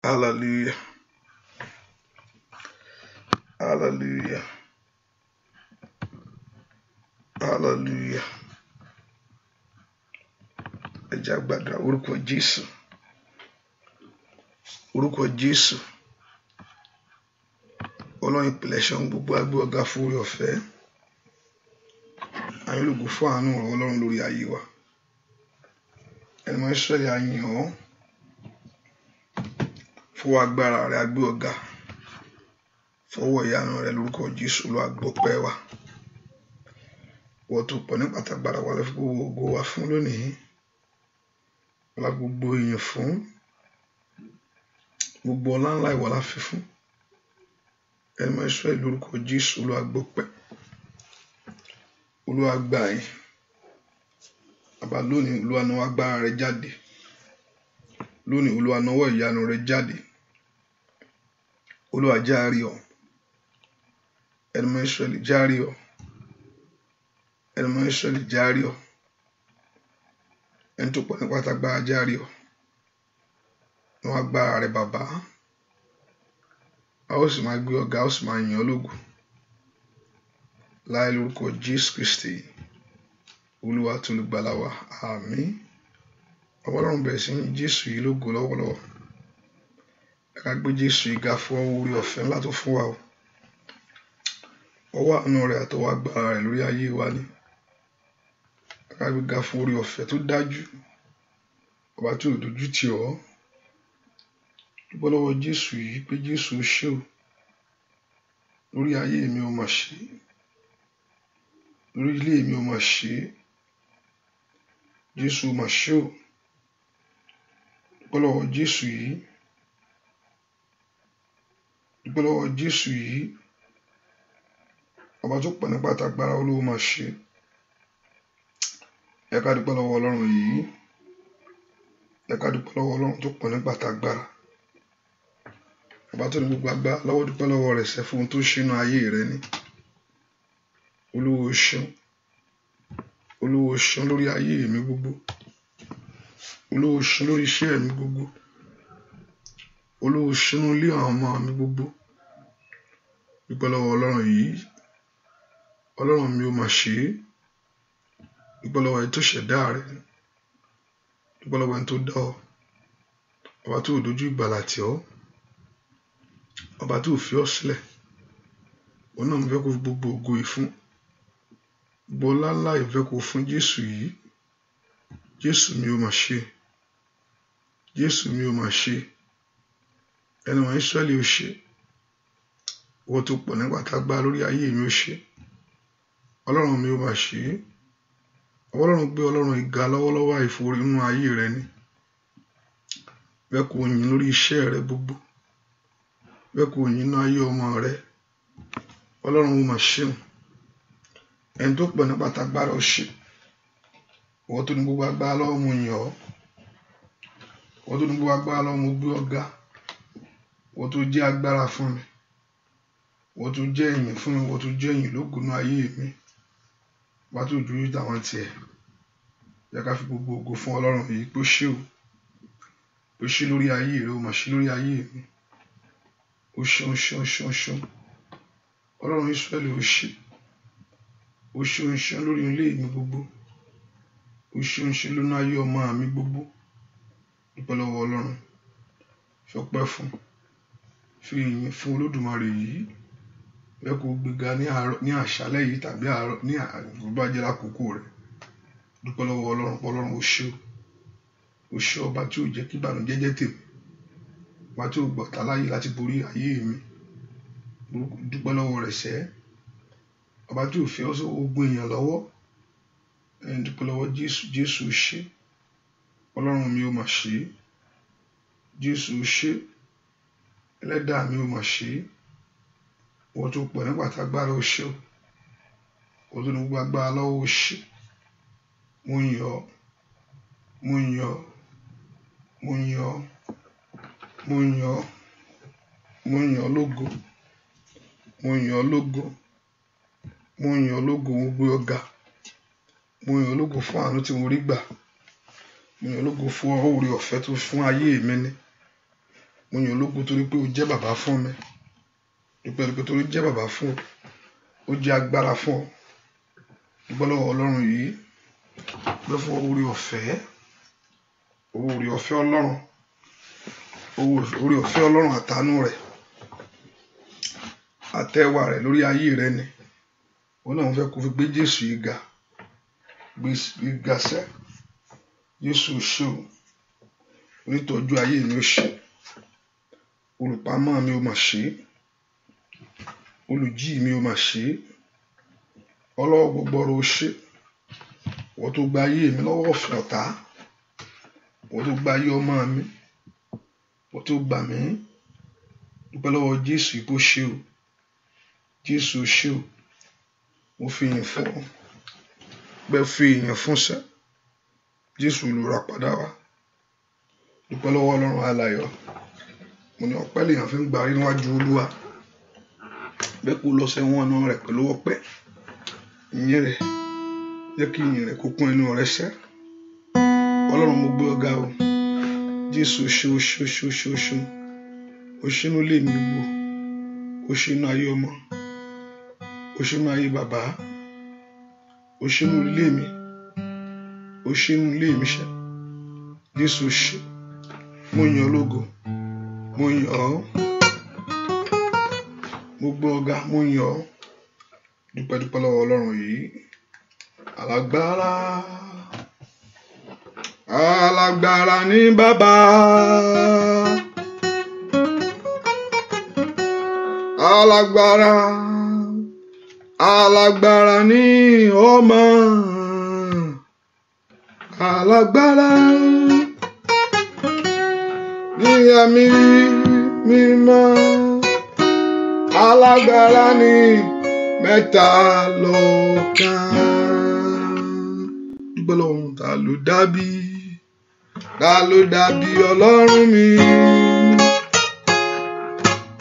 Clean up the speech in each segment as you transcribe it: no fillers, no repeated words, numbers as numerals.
Hallelujah. Hallelujah. Hallelujah. Ẹ jẹ́ á gbàdúrà orúkọ Jésù. Orúkọ Jésù. Ọlọ́run ìpìlẹ̀ṣẹ̀ ohun gbogbo, a gbé ọ̀gá fún oore ọ̀fẹ́. A yìn ọ́ lógo fún àánú rẹ̀ Ọlọ́run lórí ayé wa. Ẹni mọ́ Ísírẹ́lì a yìn ọ́. Fọwọ́ agbára rẹ̀ a gbé ọ̀gá. Fọwọ́ ìyanu rẹ̀ lórúkọ Jésù Olúwa gbọpẹ́ wa. Wọ́n tó pọ̀ ní pàtàgbára wa lọ́fún gbogbo ògo wa fún lónìí. Ọlá gbogbo èèyàn fún. Gbogbo ọlá ńlá ìwọ la fi fún. Ẹni mọ́ Ísírẹ́lì lórúkọ Jésù Olúwa gbọpẹ́. Olúwa gbà yín. Bàbá lónìí Olúwa nawọ́ agbára rẹ̀ jáde. Lónìí Olúwa nawọ́ ìyanu rẹ̀ jáde. Olúwa jẹ́ a rí ọ. Ẹni mọ́ Ísírẹ́lì jẹ́ a rí ọ. Ẹni mọ́ Ísírẹ́lì jẹ́ a rí ọ. Ẹni tó pọ̀ ní pàtàgbára jẹ́ a rí ọ. Nawọ́ agbára rẹ̀ bàbá. A ó sì máa gbé ọ̀gá, a ó sì máa yìn ọ́ lógo. Láì lórúkọ Jésù Kristi Olúwa tó olùgbàlà wa. Àmín. Ọlọ́run bẹ̀rẹ̀ sí yìn Jésù yìí lógo lọ́wọ́lọ́wọ́. Ẹ ká gbé Jésù yìí ga fún oore ọ̀fẹ́ ńlá tó fún wa o. Ọwọ́ àánú rẹ̀ àtọwọ́ agbára rẹ̀ lórí ayé wa ni. Ẹ ká gbé ga fún oore ọ̀fẹ́ tó dájú. Ọba tí ò dojú tì ọ́. Dúpẹ́ lọ́wọ́ Jésù yìí pé Jésù ó ṣé o. Lórí ayé mi ó máa ṣe. Lórí ilé mi ó máa ṣe. Jésù ó máa ṣe o. Dúpẹ́ lọ́wọ́ Jésù yìí. Dúpẹ́ lọ́wọ́ Jésù yìí. Ọba tó pọ̀ ní pàtàgbára Olúwa máa ṣe. Ẹ ká dúpẹ́ lọ́wọ́ Ọlọ́run yìí. Ẹ ká dúpẹ́ lọ́wọ́ Ọlọ́run tó pọ̀ ní pàtàgbára. Ọba tó ní gbogbo agbára lọ́wọ́, dúpẹ́ lọ́wọ́ rẹ̀ sẹ́ fún ohun tó ṣe nínú ayé rẹ ni. Olúwa o ṣeun. Olúwa o ṣeun lórí ayé mi gbogbo. Olúwa o ṣeun lórí iṣẹ́ mi gbogbo. Olúwa o ṣeun lórí àwọn ọmọ mi gbogbo. Dúpẹ́ lọ́wọ́ Ọlọ́run yìí. Ọlọ́run mi ó máa ṣe. Dúpẹ́ lọ́wọ́ ẹni tó ṣẹ̀dá rẹ. Dúpẹ́ lọ́wọ́ ẹni tó dá ọ. Ọba tó dojú ìgbàlà tì ọ́. Ọba tó fi ọ́ sílẹ̀. Òun náà mo fẹ́ kó fi gbogbo ògo yìí fún. Gbogbo ọlá ńlá yìí fẹ́ kó fún Jésù yìí. Jésù mi ó máa ṣe. Jésù mi ó máa ṣe. Ẹni mọ́ Ísírẹ́lì ó ṣe. Ìwọ tó pọ̀ ní pàtàgbára lórí ayé mi ó ṣe. Ọlọ́run mi ó máa ṣe. Ọlọ́run gbé Ọlọ́run ìga lọ́wọ́lọ́wọ́ àìforí nínú ayé rẹ ni. Bẹ́ẹ̀ kó yìn lórí iṣẹ́ rẹ gbogbo. Bẹ́ẹ̀ kó yìn nínú ayé ọmọ rẹ. Ọlọ́run ó máa ṣeun. Ẹni tó pọ̀ ní pàtàgbára ó ṣe. Ìwọ tó ní gbogbo agbára lọ́wọ́ mo yìn ọ́. Ìwọ tó ní gbogbo agbára lọ́wọ́ mo gbé ọ̀gá. Ìwọ tó jẹ́ agbára fún mi. Ìwọ tó jẹ́ ìyìn fún mi. Ìwọ tó jẹ́ ìyìn lógo nínú ayé mi. Ọba tó dúró táwọn tiẹ̀. Jẹ́ ká fi gbogbo ògo fún Ọlọ́run yìí pé ó ṣé o. Ó ṣé lórí ayé rẹ, ó máa ṣe lórí ayé mi. Ó ṣeun ṣeun ṣeun ṣeun. Ọlọ́run Ísírẹ́lì ó ṣe. Ó ṣeun ṣeun lórí ilé mi gbogbo. Ó ṣeun ṣeun lórí ayé ọmọ mi gbogbo. Dúpẹ́ lọ́wọ́ Ọlọ́run. Fọpẹ́ fún. Fi ìyìn fún Olódùmarè yìí. Bẹ́ẹ̀ kó gbéga ní àṣálẹ́ yìí tàbí àárọ̀ ní àgbà jẹ́ lákòókò rẹ̀. Dúpẹ́ lọ́wọ́ Ọlọ́run pé Ọlọ́run ó ṣe o. Ó ṣe ọba tí ò jẹ́ kí ìbànújẹ́ jẹ́ tèmi. Ọba tí ò gbọ̀tá láyé láti borí ayé mi. Dúpẹ́ lọ́wọ́ rẹ̀ sẹ́. Ọba tí ò fi ọ́ sí ogun èèyàn lọ́wọ́. Ẹni dúpẹ́ lọ́wọ́ Jésù. Jésù ó ṣe. Ọlọ́run mi ó máa ṣe. Jésù ó ṣe. Ẹlẹ́dàá mi ó máa ṣe. Ìwọ tó pọ̀ ní pàtàgbára ó ṣe o. Ìwọ tó ní gbogbo agbára lọ́wọ́ ó ṣe. Mo yìn ọ́. Mo yìn ọ́. Mo yìn ọ́. Mo yìn ọ́. Mo yìn ọ́ lógo. Mo yìn ọ́ lógo. Mo yìn ọ́ lógo, mo gbé ọ̀gá. Mo yìn ọ́ lógo fún àánú tí mo rí gbà. Mo yìn ọ́ lógo fún oore ọ̀fẹ́ tó fún ayé mi ni. mo yìn ológo torí pé o jẹ́ bàbá fún mi. Dúpẹ́ lórí torí jẹ́ bàbá fún ọ, ó jẹ́ agbára fún ọ. Dúpẹ́ lọ́wọ́ Ọlọ́run yìí, dúpẹ́ fún oore ọ̀fẹ́ Ọlọ́run, oore ọ̀fẹ́ Ọlọ́run àtàánú rẹ̀, àtẹwà rẹ̀ lórí ayé rẹ ni. Wọn náà fẹ́ kó fi gbé Jésù yìí ga, gbé ga sẹ́. Jésù ṣe o, onítọ́jú ayé mi ó ṣe, olùpamọ́ mi ó mà ṣe, olùjí mi ó mà ṣe, ọlọ́wọ́ gbogbo ọ̀rọ̀ ó ṣe. Wọ́n tó gba ayé mi lọ́wọ́ ọ̀fìn ọ̀tá, wọ́n tó gba ayé ọmọ mi, wọ́n tó gbà mí. Dúpẹ́ lọ́wọ́ Jésù ipò ṣe o, Jésù ṣe o. Mo fi ìyìn fún ọ, bẹ́ẹ̀ fi ìyìn fún sẹ́. Jésù olùràpadà wa. Dúpẹ́ lọ́wọ́ Ọlọ́run aláyọ̀. Mo ní ọpẹ́ lèèyàn fi ń gbà rí níwájú Olúwa. Bẹ́ẹ̀ kó lọ sẹ́wọ̀n náà rẹ̀ pẹ̀lú ọpẹ́. Ìyìn rẹ̀ jẹ́ kí ìyìn rẹ̀ kó kún inú rẹ̀ sẹ́. Ọlọ́run mo gbé ọ̀gá o. Jésù ṣe o ṣe o ṣe o ṣe o ṣe o ṣe inú ilé mi gbogbo, o ṣe inú ayé ọmọ, o ṣe inú ayé bàbá, o ṣe inú ilé mi, o ṣe inú ilé mi ṣe. Jésù ṣe, mo yìn ọ́ lógo, mo yìn ọ́, mo gbé ọ̀gá, mo yìn ọ́. Dúpẹ́ lọ́wọ́ Ọlọ́run yìí, alágbára. Alágbára ni bàbá, alágbára, alágbára ni ọmọ, alágbára ni ẹ̀mí mímọ́, alágbára ni mẹ́ta lọ́kan. Dúpẹ́ lọ́wọ́ ta ló dàbí Ọlọ́run mi?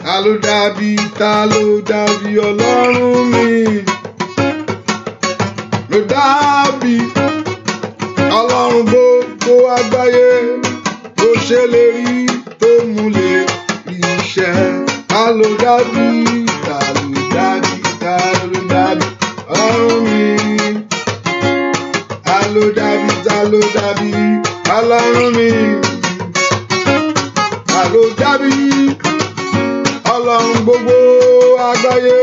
Ta ló dàbí Ọlọ́run mi? Ló dàbí Ọlọ́run gbogbo àgbáyé, tó ṣèlérí tó múlẹ̀ iṣẹ́. Ta ló dàbí Ọlọ́run mi? Ta ló dàbí Ọlọ́run mi? Ta ló dàbí Ọlọ́run gbogbo àgbáyé,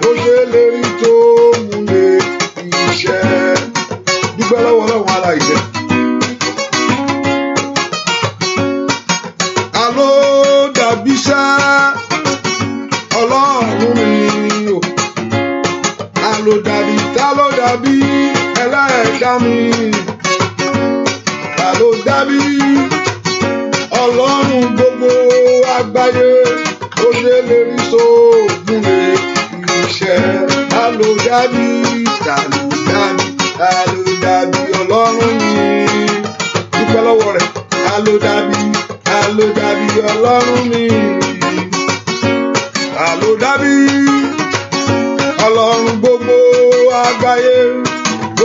ó ṣèlérí tó múlẹ̀ iṣẹ́. Dúpẹ́ lọ́wọ́ Ọlọ́run aláìṣẹ. Ta ló dàbí sẹ́ Ọlọ́run mi o? Ta ló dàbí ẹlẹ́dàá mi? Ta ló dàbí Ọlọ́run gbogbo àgbáyé, ó ṣèlérí tó múlẹ̀ iṣẹ́. Ta ló dàbí Ọlọ́run mi? Dúpẹ́ lọ́wọ́ rẹ̀. Ta ló dàbí Ọlọ́run mi? Ta ló dàbí Ọlọ́run gbogbo àgbáyé,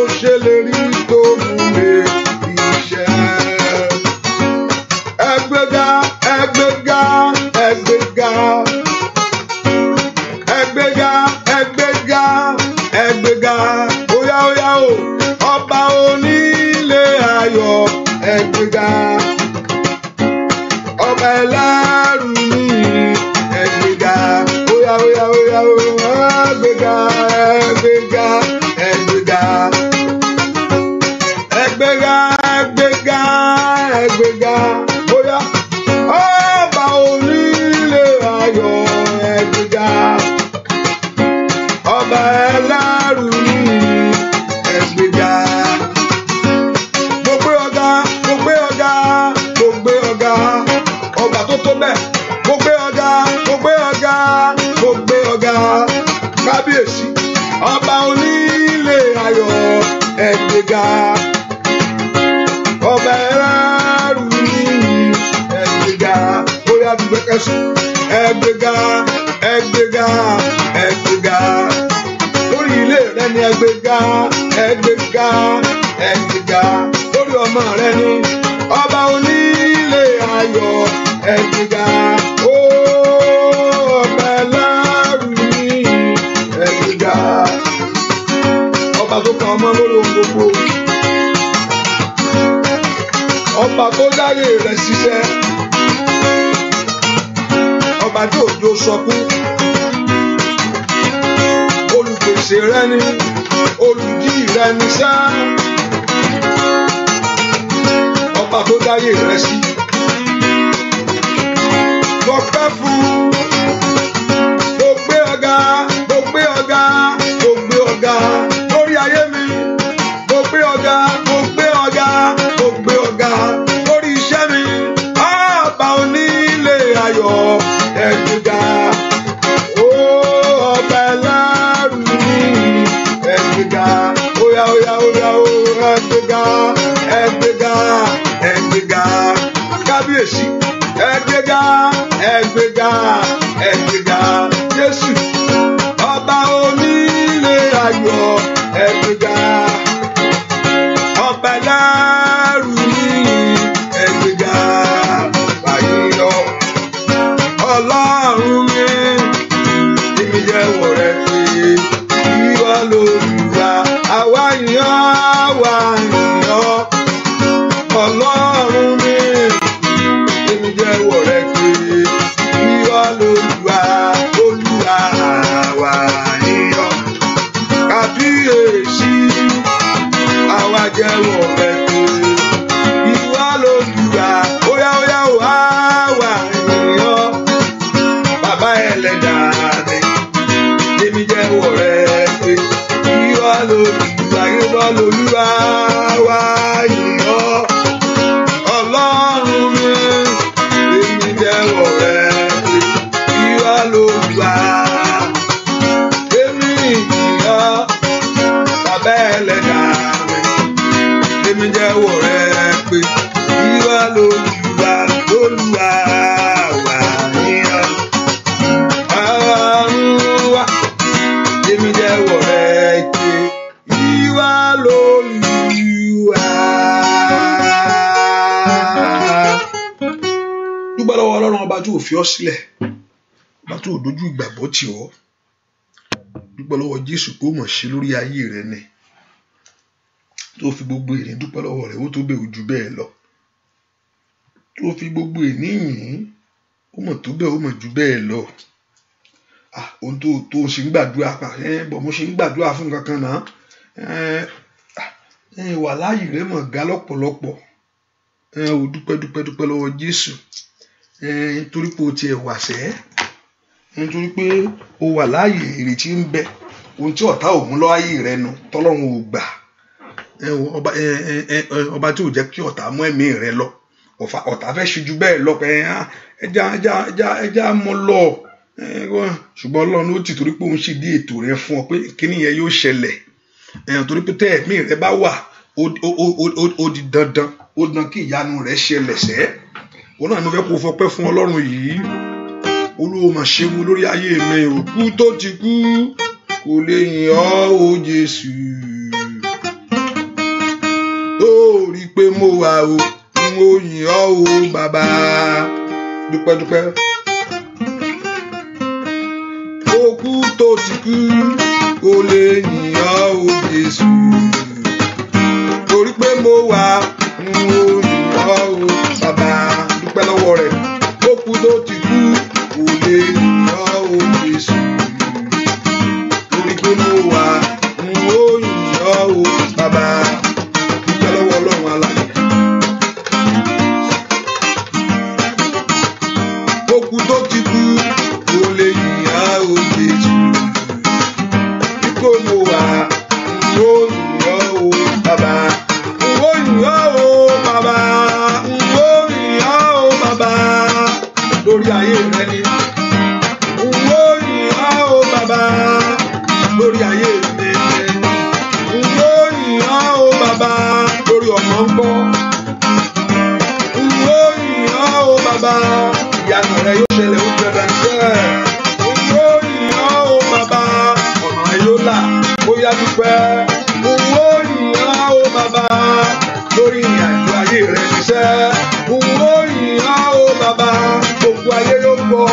ó ṣèlérí tó múlẹ̀ iṣẹ́. Ẹgbẹ́ga, ẹgbẹ́ga, ẹgbẹ́ga, ẹgbẹ́ga, ẹgbẹ́ga, ẹgbẹ́ga, óyá óyá o, ọba onílé ayọ̀. Ẹgbẹ́ga, ọba ẹlẹ́rù ni. Ẹgbẹ́ga, óyá óyá óyá o, ẹgbẹ́ga, ẹgbẹ́ga, ẹgbẹ́ga, ẹgbẹ́ga, ẹgbẹ́ga, ẹgbẹ́ga, óyá ọba onílé ayọ̀. Ẹgbẹ́ga, ọba ẹlẹ́rù ni. Ẹgbẹ́ga, mo gbé ọ̀gá, mo gbé ọ̀gá, mo gbé ọ̀gá, ọba tó tó bẹ́ẹ̀. Mo gbé ọ̀gá, mo gbé ọ̀gá, mo gbé ọ̀gá, kábíyèsí, ọba onílé ayọ̀. Ẹgbẹ́ga, ọba ẹlẹ́rù ni. Ẹgbẹ́ga, bóyá dúpẹ́ kẹsàn. Ẹgbẹ́ga, ẹgbẹ́ga, ẹgbẹ́ga, lórí ilé rẹ ni. Ẹgbẹ́ga, ẹgbẹ́ga, ẹgbẹ́ga, lórí ọmọ rẹ ni. Ọba onílé ayọ̀. Ẹgbẹ́ga, ọmọ lórí ohun gbogbo. Ọba tó dáyé rẹ̀ ṣiṣẹ́, ọba tí òjò sọkún, olùpèsè rẹ ni, olùjí rẹ ni sá. Ọba tó dáyé rẹ̀ sí, mo pẹ́ fún, mo gbé ọ̀gá, mo gbé ọ̀gá, mo gbé ọ̀gá lórí ayé mi, mo gbé ọ̀gá, mo gbé ọ̀gá, mo gbé ọ̀gá lórí iṣẹ́ mi. Ọba onílé ayọ̀ ẹ̀gbẹ́gà, ọba ẹlẹ́rù ní ẹ̀gbẹ́gà, óyá óyá óyá ẹ̀gbẹ́gà, ẹ̀gbẹ́gà, ẹ̀gbẹ́gà, kábíyèsí, ẹ̀gbẹ́gà, ẹ̀gbẹ́gà, ẹ̀gbẹ́gà, Jésù, ọba onílé ayọ̀ ẹ̀gbẹ́gà, ọba ẹlẹ́rù ní ẹ̀gbẹ́gà, báyìí lọ. Ọlọ́run mi, èmi jẹ́wọ́ rẹ pé ìwọ l'Olúwa, àwa yìn ọ́, àwa yìn ọ́. Ọlọ́run mi, èmi jẹ́wọ́ rẹ pé ìwọ l'Olúwa, Olúwa àwa yìn ọ́. Kábíyèsí, àwa jẹ́wọ́ rẹ pé ìwọ l'Olúwa, óyá óyá àwa yìn ọ́. Bàbá ẹlẹ́dàá mi, èmi jẹ́wọ́ rẹ pé ìwọ l'Olúwa, ìwọ l'Olúwa, àwa yìn ọ́. Ọlọ́run mi, èmi jẹ́wọ́ rẹ pé ìwọ l'Olúwa, èmi yìn ọ́. Bàbá ẹlẹ́dàá mi, èmi jẹ́wọ́ rẹ pé ìwọ l'Olúwa, l'Olúwa àwa yìn ọ́. Àwa, èmi jẹ́wọ́ rẹ pé ìwọ l'Olúwa. Dúpẹ́ lọ́wọ́ Ọlọ́run ọba tí ò fi ọ́ sílẹ̀, ọba tí ò dojú ìgbàgbọ́ tì ọ́. Dúpẹ́ lọ́wọ́ Jésù pé ó mọ̀ ṣe lórí ayé rẹ ni, tó fi gbogbo èní dúpẹ́ lọ́wọ́ rẹ̀, ó tó bẹ̀ ojú bẹ́ẹ̀ lọ. Tó fi gbogbo èní yìn, ó mọ̀ tó bẹ́ẹ̀, ó mọ̀ ju bẹ́ẹ̀ lọ. Ohun tó ṣe ń gbàdúrà pa, bọ̀ mo ṣe ń gbàdúrà fún nǹkan kan náà. Wà láàyè rẹ mọ̀ ga lọ́pọ̀lọpọ̀. Ó dúpẹ́ lọ́wọ́ Jésù. Nítorí pé o tiẹ̀ wà sẹ́, nítorí pé o wà láàyè, ìrètí ń bẹ. Ohun tí ọ̀tá ò mú lọ́wọ́ ayé rẹ nu, tọ́lọ́run ò gbà. Ọba tí ò jẹ́ kí ọ̀tá mú ẹ̀mí rẹ lọ. Ọ̀tá fẹ́ ṣe ju bẹ́ẹ̀ lọ pé ẹja mọ́ lọ. Ṣùgbọ́n Ọlọ́run ó ti torí pé òun ṣì dí ètò rẹ fún ọ pé kíní yẹn yóò ṣẹlẹ̀. Torí pé tẹ́ ẹ̀mí rẹ bá wà, ó di dandan, ó dán kí ìyanu rẹ ṣẹlẹ̀ sẹ́. Òun náà ni mo fẹ́ kó fọpẹ́ fún Ọlọ́run yìí. Olúwa mà ṣe mu lórí ayé mi. Òkú tó ti kú kò lè yìn ọ́ o Jésù. Tó rí pé mo wà o, mo yìn ọ́ o bàbá. Dúpẹ́. Òkú tó ti kú kò lè yìn ọ́ o Jésù. Torí pé mo wà, mo yìn ọ́ o bàbá. Dúpẹ́ lọ́wọ́ rẹ̀. Òkú tó ti kú kò lè yìn ọ́ o Jésù. Torí pé mo wà, mo yìn ọ́ o bàbá. Dúpẹ́ lọ́wọ́ Ọlọ́run alààyè. Òkú tó ti kú kò lè yìn ọ́ o Jésù. Ipò mo wà, mo yìn ọ́ o bàbá. Mo yìn ọ́ o bàbá. Mo yìn ọ́ o bàbá. Lórí ayé rẹ ni. Mo yìn ọ́ o bàbá. Lórí ayé rẹ ni. Mo yìn ọ́ o bàbá. Lórí ọmọ ń bọ̀. Mo yìn ọ́ o bàbá. Ìyanu rẹ yóò ṣẹlẹ̀, ó bẹ̀rẹ̀ níṣẹ́. Mo yìn ọ́ o bàbá. Ọ̀nà rẹ yóò là, ó yá dúpẹ́. Mo yìn ọ́ o bàbá. Lórí ìrìn àjò ayé rẹ níṣẹ́. Mo yìn ọ́ o bàbá. Gbogbo ayé yóò gbọ́.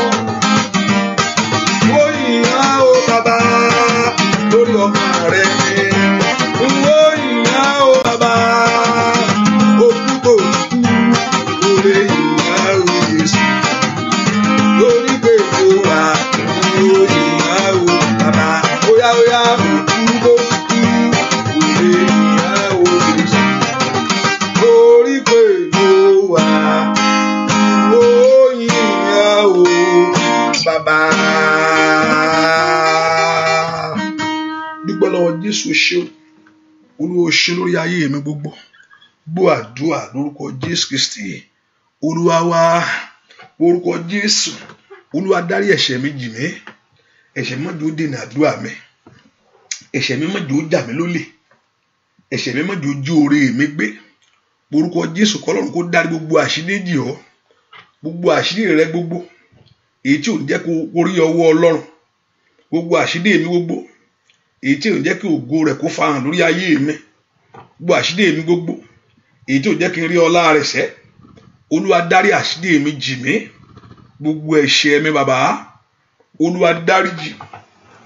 Mo yìn ọ́ o bàbá. Lórí ọmọ rẹ ni. Mo Jésù ṣe Olúwa ṣe lórí ayé mi gbogbo gbọ́ àdúrà lórúkọ Jésù Kristi Olúwa wa orúkọ Jésù Olúwa dárí ẹ̀ṣẹ̀ mi jì mí ẹ̀ṣẹ̀ má jẹ́ ó dènà àdúrà mi ẹ̀ṣẹ̀ mi má jẹ́ ó jà mí lólè ẹ̀ṣẹ̀ mi má jẹ́ ó jí oore mi gbé orúkọ Jésù kọ́lọ́run kó dárí gbogbo àṣírí jì ọ́ gbogbo àṣírí rẹ gbogbo èyí tí ò ń jẹ́ kó rí ọwọ́ Ọlọ́run gbogbo àṣírí mi gbogbo èyí tí ò ń jẹ́ kí ògo rẹ̀ kó farahàn lórí ayé mi gbogbo àṣírí mi gbogbo èyí tí ò ń jẹ́ kí n rí ọlá rẹ̀ sẹ́ Olúwa dárí àṣírí mi jì mí gbogbo ẹ̀ṣẹ̀ mi bàbá Olúwa dáríjì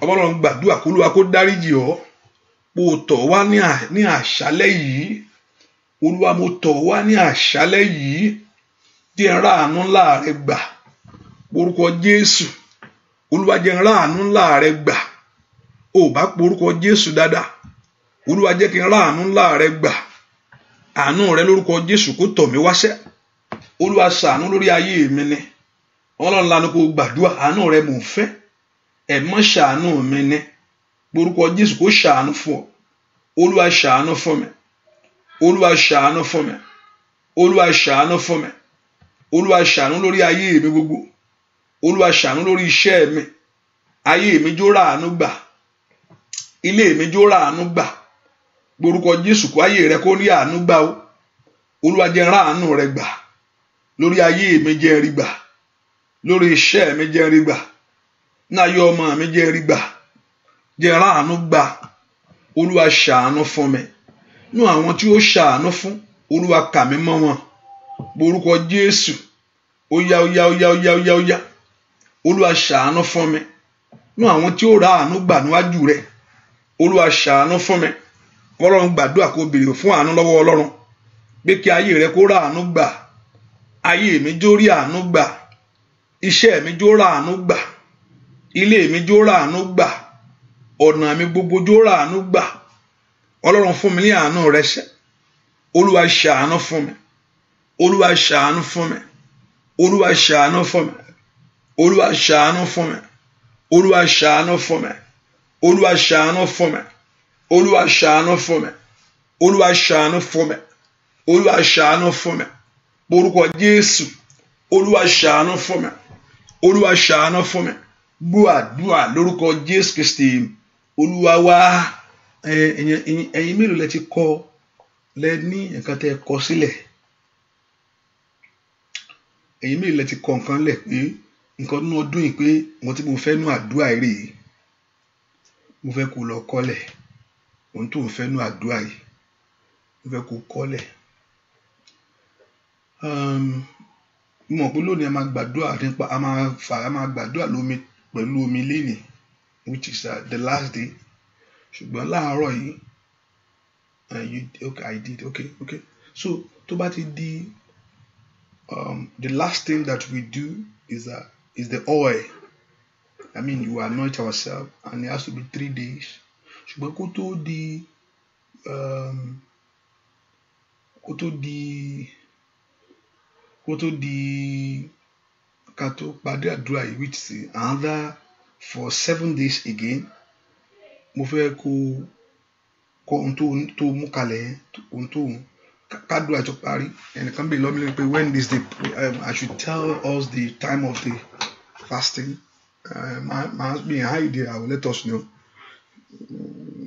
Ọlọ́run gbàdúrà kó Olúwa kó dáríjì ọ́ mo tọ̀ wá ní àṣálẹ́ yìí Olúwa mo tọ̀ wá ní àṣálẹ́ yìí jẹ́ n rí àánú ńlá rẹ gbà orúkọ Jésù Olúwa jẹ́ n rí àánú ńlá rẹ gbà ó bá porúkọ Jésù dáadáa Olúwa jẹ́ kí n rí àánú ńlá rẹ gbà àánú rẹ lórúkọ Jésù kó tọ̀ mí wáṣẹ́ Olúwa ṣàánú lórí ayé mi ni Ọlọ́run lanu kó gbàdúrà àánú rẹ mò ń fẹ́ ẹ mọ́ ṣàánú mi ni orúkọ Jésù kó ṣàánú fún ọ Olúwa ṣàánú fún mi Olúwa ṣàánú fún mi Olúwa ṣàánú fún mi Olúwa ṣàánú lórí ayé mi gbogbo Olúwa ṣàánú lórí iṣẹ́ mi ayé mi jó ráàánú gbà ilé mi jó ráàánú gbà orúkọ Jésù kó ayé rẹ kó rí àánú gbà o Olúwa jẹ́ ráàánú rẹ gbà lórí ayé mi jẹ́ rí gbà lórí iṣẹ́ mi jẹ́ rí gbà ní ayé ọmọ mi jẹ́ rí gbà jẹ́ ráàánú gbà Olúwa ṣàánú fún mi nú àwọn tí ó ṣàánú fún Olúwa kà mí mọ́ wọn orúkọ Jésù ó yá Olúwa ṣàánú fún mi nú àwọn tí ó ráàánú gbà níwájú rẹ Olúwa ṣàánú fún mi Ọlọ́run gbàdúrà kó béèrè fún àánú lọ́wọ́ Ọlọ́run pé kí ayé rẹ kó ráàánú gbà ayé mi jó rí àánú gbà iṣẹ́ mi jó ráàánú gbà ilé mi jó ráàánú gbà ọ̀nà mi gbogbo jó ráàánú gbà Ọlọ́run fún mi ní àánú rẹ ṣẹ Olúwa ṣàánú fún mi Olúwa ṣàánú fún mi Olúwa ṣàánú fún mi Olúwa ṣàánú fún mi Olúwa ṣàánú fún mi Olúwa ṣàánú fún mi Olúwa ṣàánú fún mi Olúwa ṣàánú fún mi Olúwa ṣàánú fún mi orúkọ Jésù Olúwa ṣàánú fún mi Olúwa ṣàánú fún mi gbọ́ àdúrà lórúkọ Jésù Kristi Olúwa wá ẹ̀yin mélòó lẹ ti kọ lẹ ní nǹkan tẹ́ kọ sílẹ̀ ẹ̀yin mélòó lẹ ti kọ nǹkan lẹ̀ pé nǹkan nínú ọdún yìí pé wọ́n tí mo fẹ́ nú àdúrà rèé mo fẹ́ kó lọ kọ́lẹ̀ ohun tó ń fẹ́ nú àdúrà yìí mo fẹ́ kó kọ́lẹ̀ mo mọ̀ pé lónìí a máa gbàdúrà nípa a máa gbàdúrà lómi pẹ̀lú omi lénìí which is the last day ṣùgbọ́n láàárọ̀ yìí okay I did okay so tó bá ti di the last thing that we do is the oil. I mean, you anoint ourselves, and it has to be 3 days. ṣùgbọ́n kó tó di ká tó pàdé àdúrà yìí which is another for 7 days again mo fẹ́ kó ohun tó mú kalẹ̀ ohun tó kádùá tó parí ẹnìkan bèèrè lọ́mí lẹ́nu pé when is the I should tell us the time of the fasting my idea I will let us know.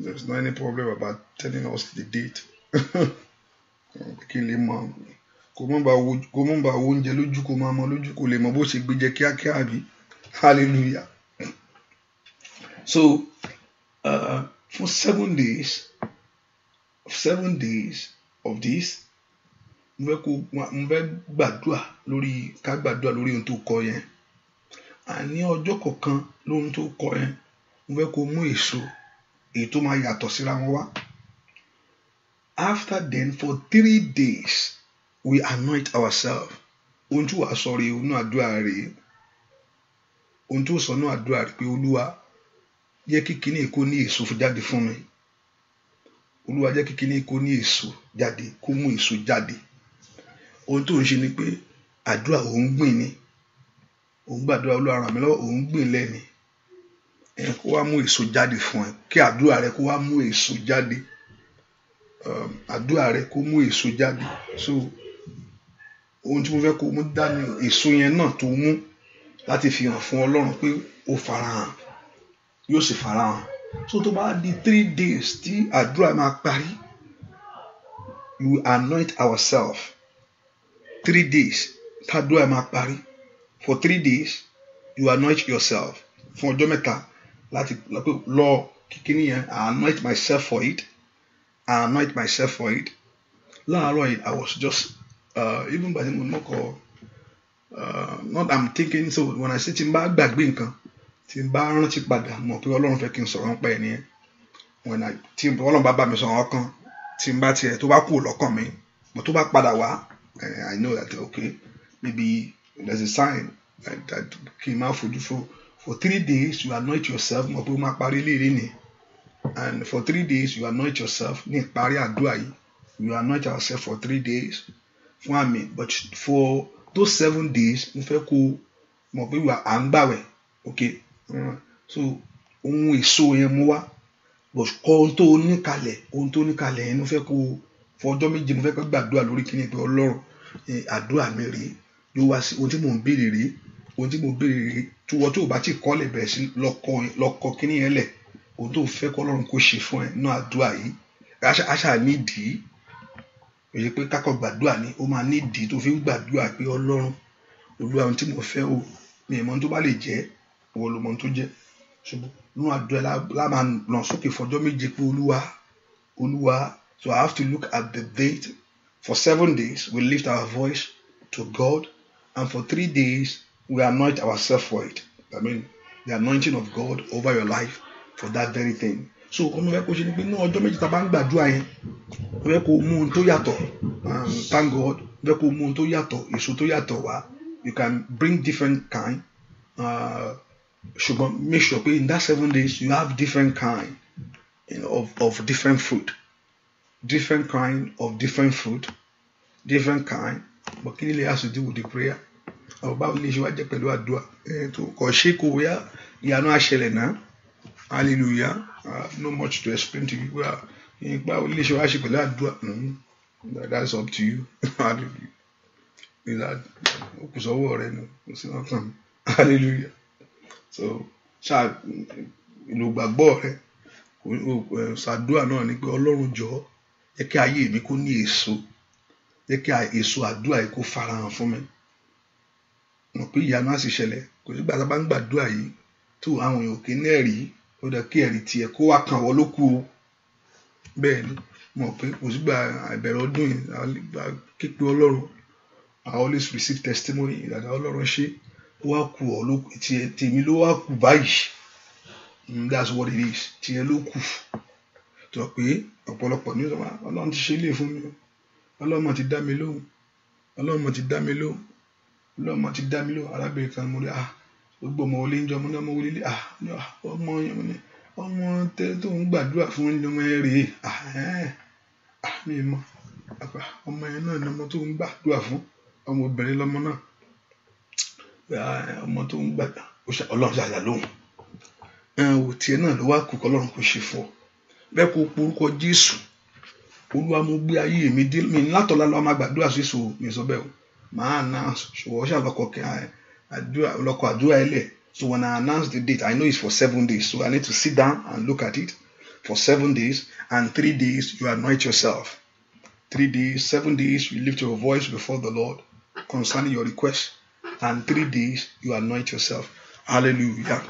There's no any problem about telling us the date. Kí lè mọ̀ kò mọ̀ bá wo oúnjẹ lójú kò máa mọ lójú kò lè mọ bó ṣe gbé jẹ kíákíá àbí hallelujah. So for 7 days of this mo fẹ́ gbàdúrà lórí ohun tó kọ yẹn àní ọjọ́ kọ̀ọ̀kan lóhun tó kọ yẹn mo fẹ́ kó mú èso èyí tó máa yàtọ̀ síra wọn wá. After then for 3 days we anoint ourselves. Ohun tí wàá sọ rèé onú àdúrà rèé ohun tó sọ nú àdúrà rèé pé Olúwa jẹ́ kí kíní kó ní èso jáde fún mi. Olúwa jẹ́ kí kíní kó ní èso jáde kó mú èso jáde. Ohun tó ń ṣe ni pé àdúrà òun gbìn ni òun gbàdúrà Olúwa ràn mí lọ́wọ́ òun gbìn lẹ́ni kó wá mú èso jáde fún ẹ, kí àdúrà rẹ kó wá mú èso jáde, àdúrà rẹ kó mú èso jáde. So ohun tí mo fẹ́ kó mú dání èso yẹn náà tó mú láti fi hàn fún Ọlọ́run pé ó farahàn, yóò sì farahàn. So tó bá di 3 days tí àdúrà máa parí, you anoint ourselves. 3 days tí àdúrà máa parí, for 3 days you anoint yourself. Fún ọjọ́ mẹ́ta láti lọ kíkíní yẹn, I anoint myself for it. I anoint myself for it. Láàárọ̀ yìí I was just even by the moment not I'm thinking, so when I say tí n bá gbàgbé nǹkan, tí n bá rántí padà mọ̀ pé Ọlọ́run fẹ́ kí n sọ̀rọ̀ nípa ẹ̀ nìyẹn. Tí Ọlọ́run bá bá mi sọ̀rọ̀ ọkàn, tí n bá tiẹ̀ tó bá kú lọ́kàn mi, mo tó bá padà wá, I know that okay, maybe there's a sign that kí n máa fojú fo. For 3 days you anoint yourself, mọ̀ pé ó máa parí léèrè ni. And for 3 days you anoint yourself. Ní ìparí àdúrà yìí, you anoint yourself for 3 days. Fún àmì, but for those 7 days, mo fẹ́ kó mọ̀ pé wà á ń gbàwẹ̀, okay? So ohun èso yẹn mú wá, but kọ ohun tó ní kalẹ̀ yẹn mo fẹ́ kó fún ọjọ́ méje. Mo fẹ́ kó gbàdúrà lórí kíní pé Ọlọ́run, àdúrà mi rèé, yóò wá sí ohun tí mò ń béèrè rèé, ohun tí mò ń béèrè rèé. Tí wọ́n tó bá ti kọ́lẹ̀ bẹ̀rẹ̀ sí lọ́kọ kíní yẹn lẹ̀, ohun tó fẹ́ kọ́ Ọlọ́run kó ṣe fún ẹ náà àdúrà yìí. Àṣà nídìí, èyí pé kákọ̀ gbàdúrà ni ó máa nídìí tó fi ń gbàdúrà pé Ọlọ́run, Olúwa ohun tí mo fẹ́ o, mi ì mọ̀ ohun tó bá lè jẹ́, ìwọ ló mọ̀ ohun tó jẹ́. Ṣùgbọ́n nínú àdúrà la máa lọ sókè fọjọ́ méje pé Olúwa. So I have to look at the date. For 7 days we lift our voice to God, and for 3 days we anoint ourselves for it. I mean the anointing of God over your life for that very thing. So ọmọ fẹ́ kó ṣe ni pé ní ọjọ́ méjì tá a bá ń gbàdúrà yẹn, ó fẹ́ kó mú ohun tó yàtọ̀. Thank God, ó fẹ́ kó mú ohun tó yàtọ̀, èso tó yàtọ̀ wá. You can bring different kind. Ṣùgbọ́n make sure pé in that 7 days you have different kind of different fruit. Different kind of different fruit. Different kind. But kí ni lè has to do with the prayer? Báwo lè ṣe wá jẹ́ pẹ̀lú àdúrà? Tó kọ̀ ṣe kò wíyá ìyanu àṣẹlẹ̀ náà. Hallelujah. Not much to explain to you. Báwo lè ṣe wá ṣe pẹ̀lú àdúrà? That's up to you. Hallelujah. Kò sọ́wọ́ rẹ nù, kò sí ọkàn. Hallelujah. So ṣáà ìlú gbàgbọ́ rẹ, ṣàdúrà náà ni pé Ọlọ́run jọ̀ọ́ jẹ́ kí ayé mi kó ní èso, jẹ́ kí èso àdúrà yìí kó farahàn fún mi. Mọ̀ pé ìyanu á sì ṣẹlẹ̀. Kò sí gbàgbọ́ bá ń gbàdúrà yìí tó àwọn èèyàn òkè ní ẹ̀rí, ó dẹ̀ kí ẹ̀rí tiẹ̀ kó wá kàn wọ́n lókù o. Bẹ́ẹ̀ ni mọ̀ pé kò sí gbà ìbẹ̀rẹ̀ ọdún yìí képe Ọlọ́run. I always receive testimony that Ọlọ́run ṣe ó wá kù ọ́ lókù, tèmi ló wá kù báyìí. That's what it is. Tiẹ̀ ló kù. Tó pé ọ̀pọ̀lọpọ̀ ní ọ̀sán Ọlọ́run ti ṣe ilé fún mi, Ọlọ́run ti dá mi lóhùn, Ọlọ́run ti dá mi lóhùn, Ọlọ́run ti dá mi lóhùn. Arábìnrin kan mo rí gbogbo ọmọ wọlé ń jọ ọmọ náà mo wọlé ọmọ tẹ tó ń gbàdúrà fún ọmọ ẹ rèé. Mi mọ̀ ọmọ yẹn náà ni ọmọ tó ń gbàdúrà fún, ọmọbìnrin lọmọ náà, ọmọ tó ń gbàdúrà Ọlọ́run ṣàyà lóhùn. Tiẹ̀ náà ló wá kú kọ́ Ọlọ́run kò ṣe fún ọ. Bẹ́ẹ̀ kó porúkọ Jésù. Olúwa mo gbé ayé mi dé, mi látọ̀lá lọ́wọ́ máa gbàdúrà sí èso mi sọ bẹ́ẹ̀ o. Màá announce ṣùgbọ́n ṣàlọ́kọ̀ àdúrà ẹlẹ̀. So when I announce the date, I know it's for 7 days. So I need to sit down and look at it for 7 days, and 3 days you anoint yourself. 3 days, 7 days you lift your voice before the Lord concerning your request, and 3 days you anoint yourself. Hallelujah.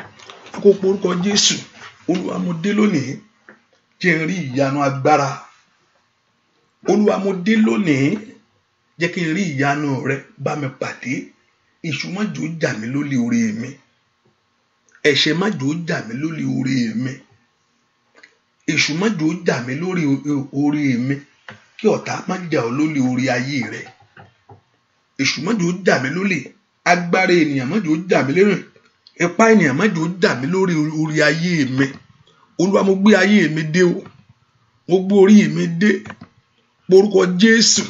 Kó porúkọ Jésù. Olúwa mo dé lónìí, jẹ́ n rí ìyanu agbára. Olúwa mo dé lónìí, jẹ́ kí n rí ìyanu rẹ bá mi pàdé. Èṣù má jò jà mí lólè orí mi. Ẹ̀ṣẹ̀ má jò jà mí lólè orí mi. Èṣù má jò jà mí lórí orí mi. Kí ọ̀tá má jà ọ́ lólè orí ayé rẹ. Èṣù má jò jà mí lólè. Agbára ènìyàn má jò jà mí lérè. Ipá ènìyàn má jò jà mí lórí orí ayé mi. Olúwa mo gbé ayé mi dé o. Mo gbé orí mi dé. Porúkọ Jésù.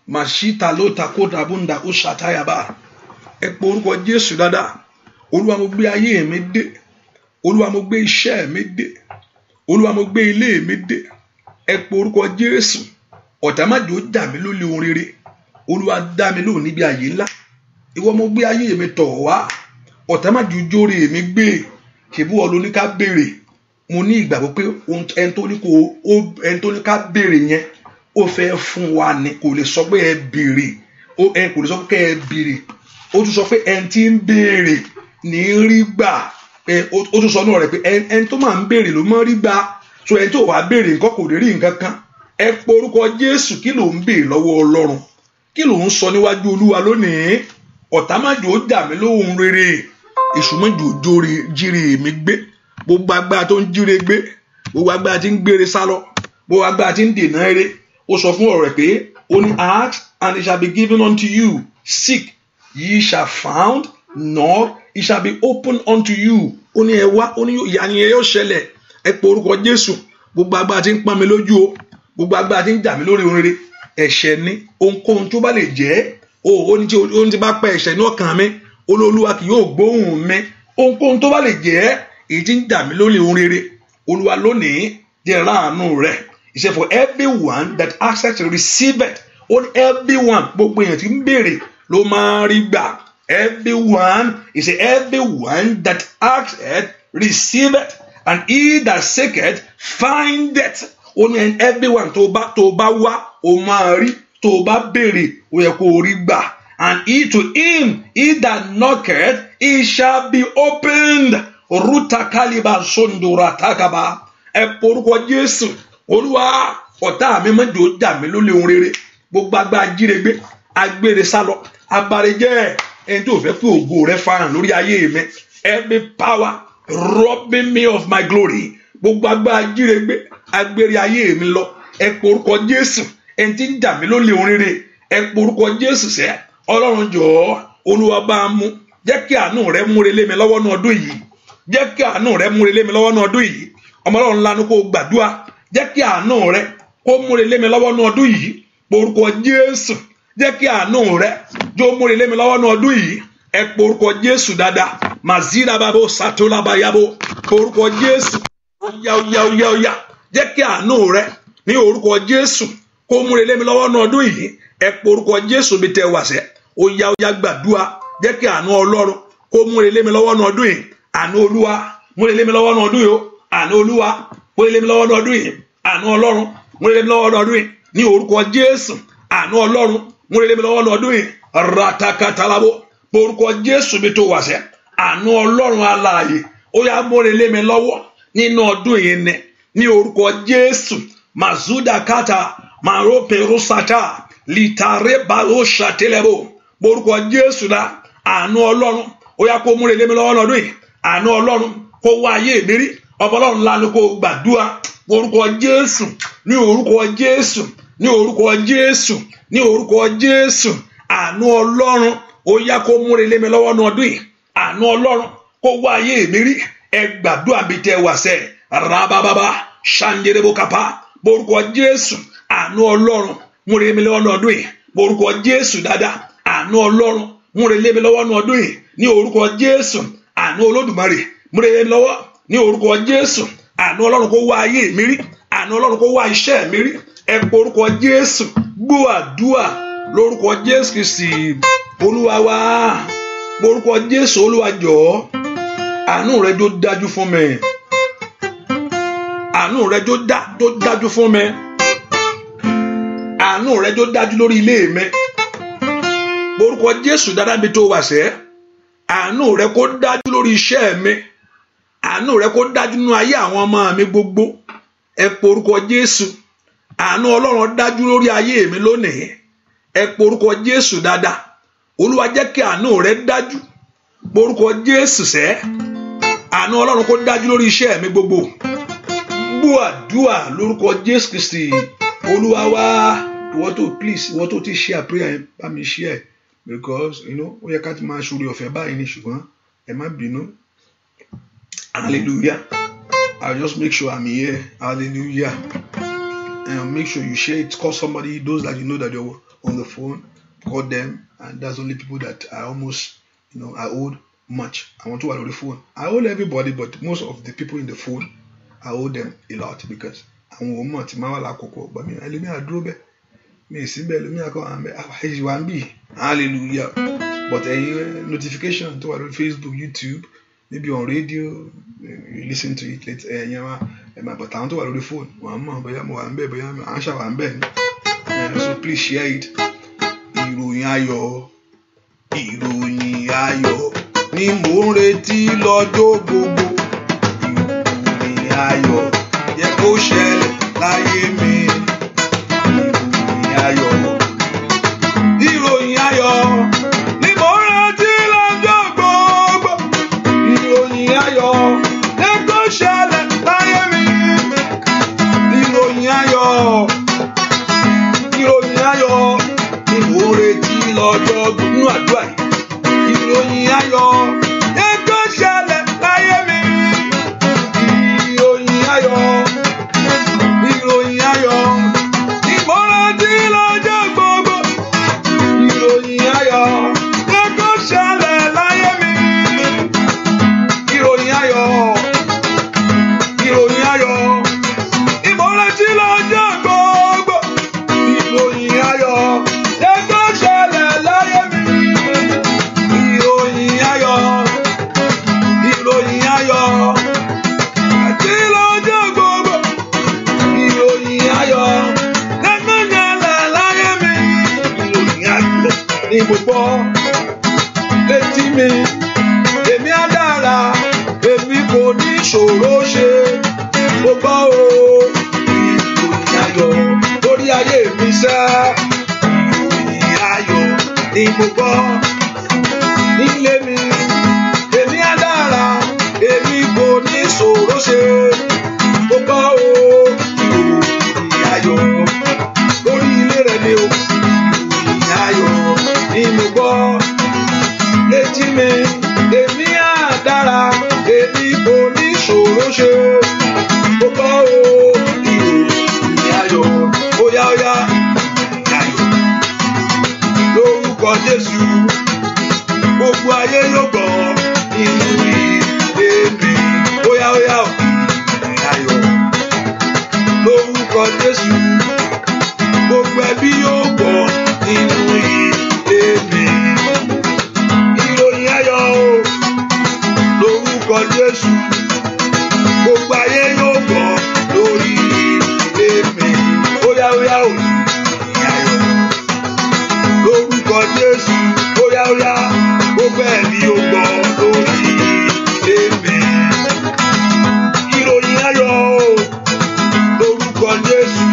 Màṣítà ló takó dàbúndà ó ṣàtáyàbá. Ẹ porúkọ Jésù dáadáa. Olúwa mo gbé ayé mi dé. Olúwa mo gbé iṣẹ́ mi dé, Olúwa mo gbé ilé mi dé. Ẹ pe orúkọ Jésù. Ọ̀tá má jò jà mí lólè ohun rere. Olúwa dá mi lóhùn níbi àyè ńlá. Ìwọ mo gbé ayé mi tọ̀ wá. Ọ̀tá má jò jóre mi gbé. Ṣèbú ọ ló ní ká béèrè. Mo ní ìgbàgbọ́ pé ẹni tó ní ká béèrè yẹn ó fẹ́ fún wa ni, kò lè sọ pé ẹ béèrè. Ẹni kò lè sọ pé ẹ béèrè. Ó tún sọ pé ẹni tí ń béèrè ní rí gbà. Ó tún sọ náà rẹ̀ pé ẹni tó máa ń béèrè ló máa ń rí gbà. So ẹni tó wàá béèrè nǹkan kò lè rí nǹkan kan. Ẹ pe orúkọ Jésù. Kí ló ń béèrè lọ́wọ́ Ọlọ́run? Kí ló ń sọ níwájú Olúwa lónìí? Ọ̀tá má jò jà mí lóhùn rere. Èṣù má jò jíre mi gbé. Gbogbo agbára tó ń jíre gbé, gbogbo agbára tí ń gbére sálọ, gbogbo agbára tí ń dènà eré. Ó sọ fún ọ̀rọ̀ rẹ̀ pé ó ní ask and it shall be given unto you, seek ye shall found, knock it shall be opened unto you. Ó ní ẹ wá, ó ní ìyanu yẹn yóò ṣẹlẹ̀. Ẹ pe orúkọ Jésù. Gbogbo agbára tí ń pọ́n mi lójú o, gbogbo agbára tí ń jà mí lórí ohun rere, ẹ̀ṣẹ̀ ni ohunkóhun tó bá lè jẹ́. Ó ní tí bá pa ẹ̀ṣẹ̀ ní ọkàn mi, Olúwa kì yóò gbóhùn mi. Ohunkóhun tó bá lè jẹ́ èyí tí ń jà mí lórí ohun rere, Olúwa lónìí jẹ́ ráàánú rẹ̀. He said for everyone that asks to receive it. Ó ní everyone, gbogbo èèyàn tí ń béèrè ló máa rí gbà. Everyone, he said everyone that asks it receive it, and he that seeketh find it. Ó ní everyone tó bá wá ó máa rí, tó bá béèrè ó yẹ kó rí gbà. And to him that knocketh it shall be opened. Ruta kaliba sondura takaba. Ẹ porúkọ Jésù. Olúwa, ọ̀tá mi má jò jà mí lólè ohun rere. Gbogbo agbára jíregbé, agbére sálọ, abarejẹ́, ẹni tó fẹ́ pé ògo rẹ̀ farahàn lórí ayé mi. Every power robbing me of my glory. Gbogbo agbára jíregbé, agbére ayé mi lọ. Ẹ porúkọ Jésù. Ẹni tí ń jà mí lólè ohun rere. Ẹ porúkọ Jésù sẹ́. Ọlọ́run jọ̀ọ́, Olúwa bá mú. Jẹ́ kí àánú rẹ̀ múre lé mi lọ́wọ́ ní ọdún yìí. Jẹ́ kí àánú rẹ̀ múre lé mi lọ́wọ́ ní ọdún yìí. Ọmọ Ọlọ́run lanu kó gbàdúrà. Jẹ́ kí àánú rẹ̀ kó múre lé mi lọ́wọ́ ní ọdún yìí. Porúkọ Jésù. Jẹ́ kí àánú rẹ̀ jó múre lé mi lọ́wọ́ ní ọdún yìí. Ẹ porúkọ Jésù dáadáa. Mazira babo satola bayabo. Porúkọ Jésù. Oya. Jẹ́ kí àánú rẹ̀ ní orúkọ Jésù kó múre lé mi lọ́wọ́ ní ọdún yìí. Ẹ porúkọ Jésù bí tẹ wàṣẹ. Oya gbàdúrà. Jẹ́ kí àánú Ọlọ́run kó múre lé mi lọ́wọ́ ní ọdún yìí. Àánú Olúwa múre lé mi lọ́wọ́ ní ọdún yìí o. Àánú Olúwa múre lé mi lọ́wọ́ ní ọdún yìí. Àánú Ọlọ́run múre lé mi lọ́wọ́ ní ọdún yìí. Ní orúkọ Jésù. Àánú Ọlọ́run múre lé mi lọ́wọ́ ní ọdún yìí. Ratakatalabo. Porúkọ Jésù bí tó wàṣẹ. Àánú Ọlọ́run alààyè. Ó yá múre lé mi lọ́wọ́ nínú ọdún yìí ni. Ní orúkọ Jésù. Mazuda kata marope rusata litare baro shatelebo. Porúkọ Jésù dá. Àánú Ọlọ́run ó yá kó múre lé mi lọ́wọ́ ní ọdún yìí. Àánú Ọlọ́run kó wá ayé mi rí. Ọmọ Ọlọ́run lanu kó gbàdúrà. Orúkọ Jésù. Ní orúkọ Jésù. Ní orúkọ Jésù. Ní orúkọ Jésù. Àánú Ọlọ́run ó yá kó múre lé mi lọ́wọ́ ní ọdún yìí. Àánú Ọlọ́run kó wá ayé mi rí. Ẹ gbàdúrà bí tẹ wà sẹ́. Rabababa ṣàǹjẹrẹbó kapa. Orúkọ Jésù. Àánú Ọlọ́run múre lé mi lọ́wọ́ ní ọdún yìí. Orúkọ Jésù dáadáa. Àánú Ọlọ́run múre lé mi lọ́wọ́ ní ọdún yìí. Ní orúkọ Jésù. Àánú Olódùmarè múre lé mi lọ́wọ́. Ní orúkọ Jésù. Àánú Ọlọ́run kó wá ayé mi rí. Àánú Ọlọ́run kó wá iṣẹ́ mi rí. Ẹ pe orúkọ Jésù. Gbọ́ àdúà lórúkọ Jésù Kristi Olúwa wa. Orúkọ Jésù. Olúwa jọ̀ọ́. Àánú rẹ jó dájú fún mi. Àánú rẹ jó dájú fún mi. Àánú rẹ jó dájú lórí ilé mi. Orúkọ Jésù dáadáa bí tó wà sẹ́. Àánú rẹ kó dájú lórí iṣẹ́ mi. Àánú rẹ kó dájú nínú ayé àwọn ọmọ mi gbogbo. Ẹ pe orúkọ Jésù. Àánú Ọlọ́run dájú lórí ayé mi lónìí. Ẹ pe orúkọ Jésù dáadáa. Olúwa jẹ́ kí àánú rẹ dájú. Orúkọ Jésù sẹ́. Àánú Ọlọ́run kó dájú lórí iṣẹ́ mi gbogbo. Gbọ́ àdúà lórúkọ Jésù Kristi Olúwa wa. Ìwọ tó ti share prayer bá mi share. Because ó yẹ ká ti máa ṣoore ọ̀fẹ́ báyìí ni, ṣùgbọ́n ẹ má bínú. Hallelujah. I'll just make sure I'm here. Hallelujah. And make sure you share it. Call somebody, those that you know that you're on the phone. Call them. And that's only people that are almost, are old. much. I want to on the phone. I hold everybody, but most of the people in the phone, I hold them a lot because I want much. But me, I live a drove. Me, simple, me, I come and hallelujah. But a notification to on Facebook, YouTube, maybe on radio, you listen to it later. But I want to on the phone. So please share it. Ìròyìn ayọ̀ ni mò ń retí lọ́jọ́ gbogbo. Ìròyìn ayọ̀ yẹ kó ṣẹlẹ̀ láyé mi. Ìròyìn ayọ̀ ni mò ń retí lọ́jọ́ gbogbo. Ìròyìn ayọ̀ yẹ kó ṣẹlẹ̀ láyé mi. Ìròyìn ayọ̀ ni mò ń retí lọ́jọ́ gbogbo. Àdúrà yìí. Ìròyìn ayọ̀ yẹ kó ṣẹlẹ̀ láyé mi. Ìròyìn ayọ̀ ni mò ń retí lọ́jọ́ gbogbo. Ìròyìn ayọ̀ yẹ kó ṣẹlẹ̀ láyé mi. Ìròyìn ayọ̀ ni mò ń retí lọ́jọ́ gbogbo. Ìròyìn ayọ̀ yẹ kó ṣẹlẹ̀ láyé mi. Ìròyìn ayọ̀ àti lọ́jọ́ gbogbo. Ìròyìn ayọ̀ yẹ kó ṣẹlẹ̀ láyé mi. Ìròyìn ayọ̀ ni mo gbọ́ létí mi. Èmi á dára, èmi kò ní ìṣòro ṣe. Mo gbọ́ o. Ìròyìn ayọ̀ lórí ayé mi sẹ́. Ìròyìn ayọ̀ ni mo gbọ́ nílé mi. Èmi á dára, èmi kò ní ìṣòro ṣe. Mo gbọ́ o. Ìròyìn ayọ̀ lórí ilé rẹ̀ ni o. Ìròyìn ayọ̀ ni mo gbọ́ létí mi. Èmi á dára, èmi kò ní ìṣòro ṣe. Mo gbọ́ o. Ìròyìn ayọ̀ óyá ìròyìn ayọ̀ lórúkọ Jésù. Gbogbo ayé yóò gbọ́ inú ilé mi. Óyá ìròyìn ayọ̀ lórúkọ Jésù. Gbogbo ẹbí yóò gbọ́ inú ilé mi. Ìròyìn ayọ̀ lórúkọ Jésù. Gbogbo ayé yóò gbọ́ lórí ilé mi. Óyá ìròyìn ayọ̀ lórúkọ Jésù. Óyá gbogbo ẹ̀mí yóò gbọ́ lórí ilé mi. Ìròyìn ayọ̀ lórúkọ Jésù.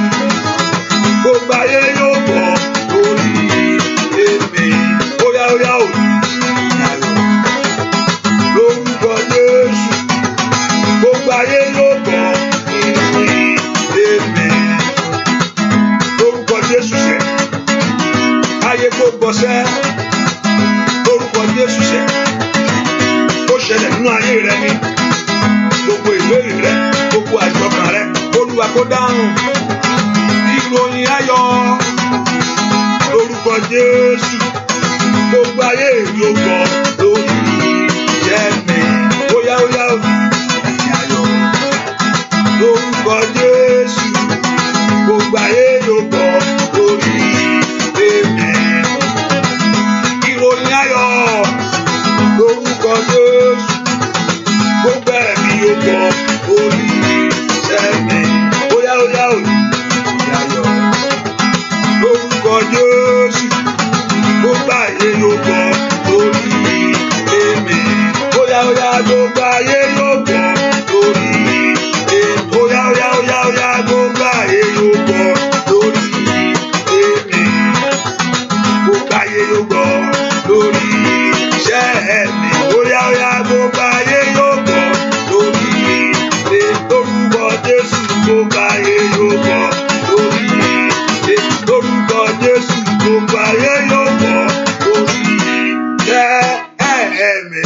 Gbogbo ayé yóò gbọ́ lórí ilé mi. Óyá ìròyìn ayọ̀ lórúkọ Jésù. Gbogbo ayé yóò gbọ́ inú ilé mi. Lórúkọ Jésù sẹ́. Ayé kò gbọ́ sẹ́. Lórúkọ Jésù sẹ́. Ó ṣẹlẹ̀ nínú ayé rẹ ni. Gbogbo ìbéèrè rẹ, gbogbo àjọkàn rẹ, Olúwa kó dáhùn. Ìròyìn ayọ̀ lórúkọ Jésù. Gbogbo ayé yóò gbọ́ lórí iṣẹ́ mi. Óyá ìròyìn ayọ̀ lórúkọ Jésù. Gbogbo ayé yóò gbọ́ lórí ilé mi. Ìròyìn ayọ̀ lórúkọ Jésù. Gbogbo ẹ̀mí yóò gbọ́ lórí iṣẹ́ mi. Óyá ìròyìn ayọ̀ lórúkọ Jésù. Gbogbo ayé yóò gbọ́ lórí ilé mi. Óyá gbogbo ayé yóò gbọ́ lórí ilé mi. Óyá gbogbo ayé yóò gbọ́ lórí ilé mi. Gbogbo ayé yóò gbọ́ lórí iṣẹ́ mi. Óyá gbogbo ayé yóò gbọ́ lórí ilé. Lórúkọ Jésù. Gbogbo ayé yóò gbọ́ lórí ilé. Lórúkọ Jésù. Gbogbo ayé yóò gbọ́ lórí iṣẹ́ mi.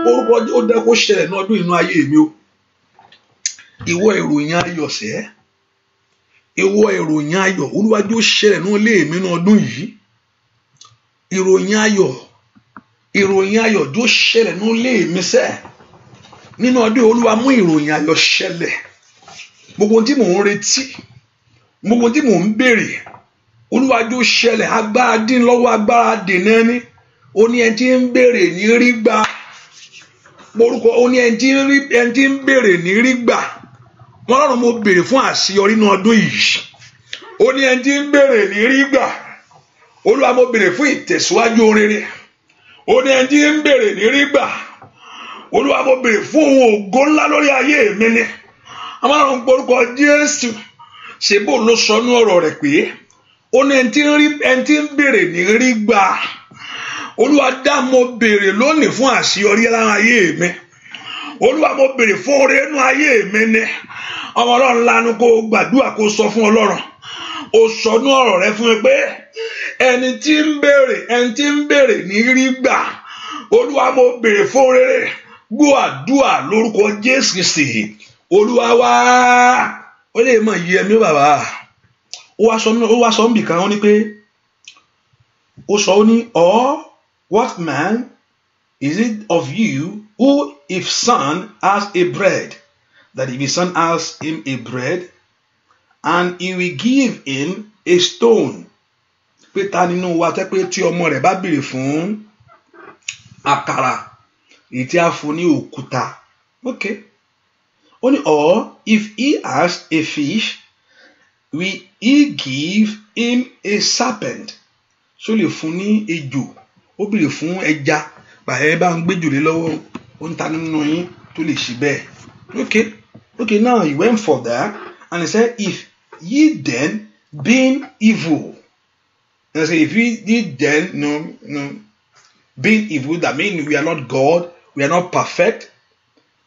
Orúkọ ó dẹ́ kó ṣẹlẹ̀ ní ọdún inú ayé mi o. Ìwọ ìròyìn ayọ̀ sẹ́. Ìwọ ìròyìn ayọ̀ Olúwa jọ̀ọ́ ṣẹlẹ̀ ní ilé mi ní ọdún yìí. Ìròyìn ayọ̀ ìròyìn ayọ̀ jó ṣẹlẹ̀ nínú ilé mi sẹ́ nínú ọdún Olúwa mú ìròyìn ayọ̀ ṣẹlẹ̀ gbogbo tí mò ń retí gbogbo tí mò ń béèrè Olúwa jó ṣẹlẹ̀ agbára dín lọ́wọ́ agbára dènà ẹni ó ní ẹni tí ń béèrè ní rí gbà orúkọ ó ní ẹni tí ń béèrè ní rí gbà wọn lọ́rùn mo béèrè fún àṣeyọrí nínú ọdún yìí ó ní ẹni tí ń béèrè ní rí gbà Olúwa mo béèrè fún ìtẹ̀síwájú rere ó ní ẹni tí ń béèrè ní rí gbà Olúwa mo béèrè fún ohun ògo ńlá lórí ayé mi ni àwọn orúkọ Jésù ṣe bó ló sọ ní ọ̀rọ̀ rẹ̀ pé ó ní ẹni tí ń béèrè ní rí gbà Olúwa dá mo béèrè lónìí fún àṣeyọrí lára ayé mi Olúwa mo béèrè fún oore nínú ayé mi ni ọmọ Ọlọ́run lanu kó gbàdúrà kó sọ fún Ọlọ́run ó sọ ní ọ̀rọ̀ rẹ̀ fún mi pé ẹni tí ń béèrè ní rí gbà Olúwa mo béèrè fún rere gbọ́ àdúrà lórúkọ Jésù Kristi Olúwa wá ó lè mọ iye ẹ̀mí bàbá ó wá sọ níbì kan ó ní pé ó sọ ó ní what man is it of you who if son has a bread that if his son has him a bread and he will give him a stone pé ta nínú wa tẹ́ pé tí ọmọ rẹ̀ bá béèrè fún àkàrà èyí tí a fún ní òkúta okay ó ní or if he has a fish will he give him a serpent ṣó lè fún ní ejò ó béèrè fún ẹja bàyẹ̀ bá ń gbéjò lé lọ́wọ́ ó ń ta nínú yín tó lè ṣe bẹ́ẹ̀ okay now he went for that and he said if ye then being evil and I say if ye then no being evil that means we are not God we are not perfect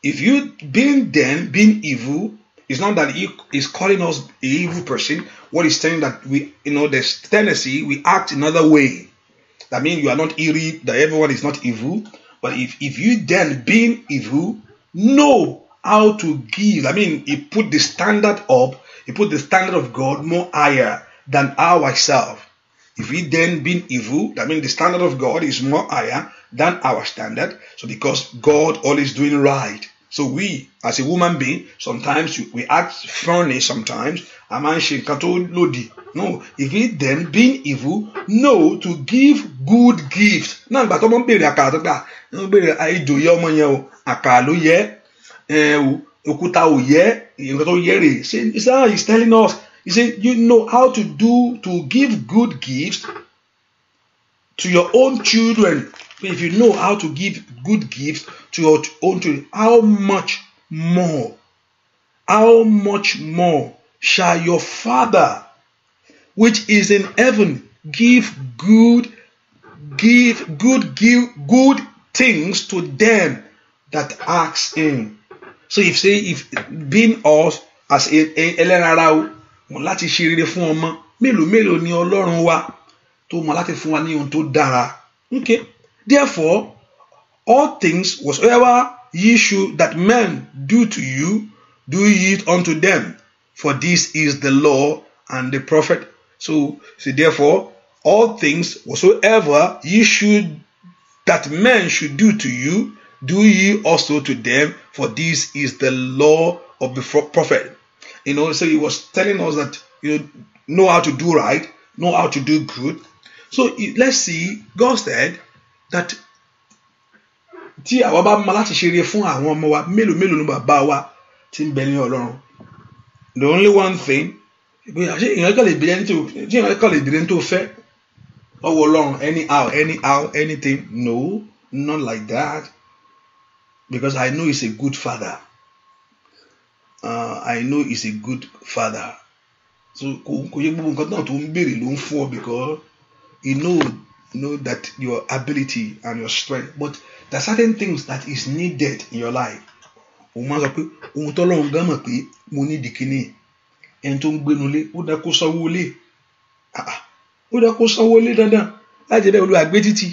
if you being evil it's not that he is calling us an evil person what he's saying that we there's tendency we act another way that means you are not evil that everyone is not evil but if you then being evil know how to give I mean he put the standard of God more higher than ourselves if we then being evil that means the standard of God is more higher than our standard so because God always doing right so we as a human being sometimes we act funny sometimes a man ṣe nǹkan tó lòdì no if we then being evil know to give good gifts náà ìgbà tó mọ́ ń béèrè àkàrà tó gbà ń béèrè ìjòyè ọmọ yẹn o àkàrà ló yẹ òkúta ò yẹ nǹkan tó yẹ rè ṣe he's telling us he say you know how to give good gifts to your own children if you know how to give good gifts to your own children how much more shall your Father which is in heaven give good things to them that ask him. So if being us as ẹlẹ́rara o mọ̀ láti ṣe rere fún ọmọ mélòó ni Ọlọ́run wa tó mọ̀ láti fún wa ní ohun tó dára. Okay. Therefore, all things whatsoever ye should that men do to you, do ye unto them. For this is the law and the prophet. So therefore, all things whatsoever ye should that men should do to you, do ye also to them. For this is the law of the prophet. So he was telling us that know how to do right, know how to do good. So let's see, God said that tí àwa bá mọ̀ láti ṣe rere fún àwọn ọmọ wa mélòó ni bàbá wa tí ń bẹ ní Ọlọ́run. The only one thing ṣé èèyàn kàn lè bèrè ní tó fẹ́ ọwọ́ Ọlọ́run anyhow anything no not like that because I know he's a good father. I know he's a good father. So kò yẹ gbogbo nǹkan náà tó ń béèrè ló ń fún ọ because he know that your ability and your strength but there are certain things that is needed in your life. Òun máa sọ pé ohun tó lọ́run gan mọ̀ pé mo ní ìdíkíní ẹni tó ń gbénu lé ó dá kó sanwó lé dandan láti bẹ́ẹ̀ olúwa gbé títì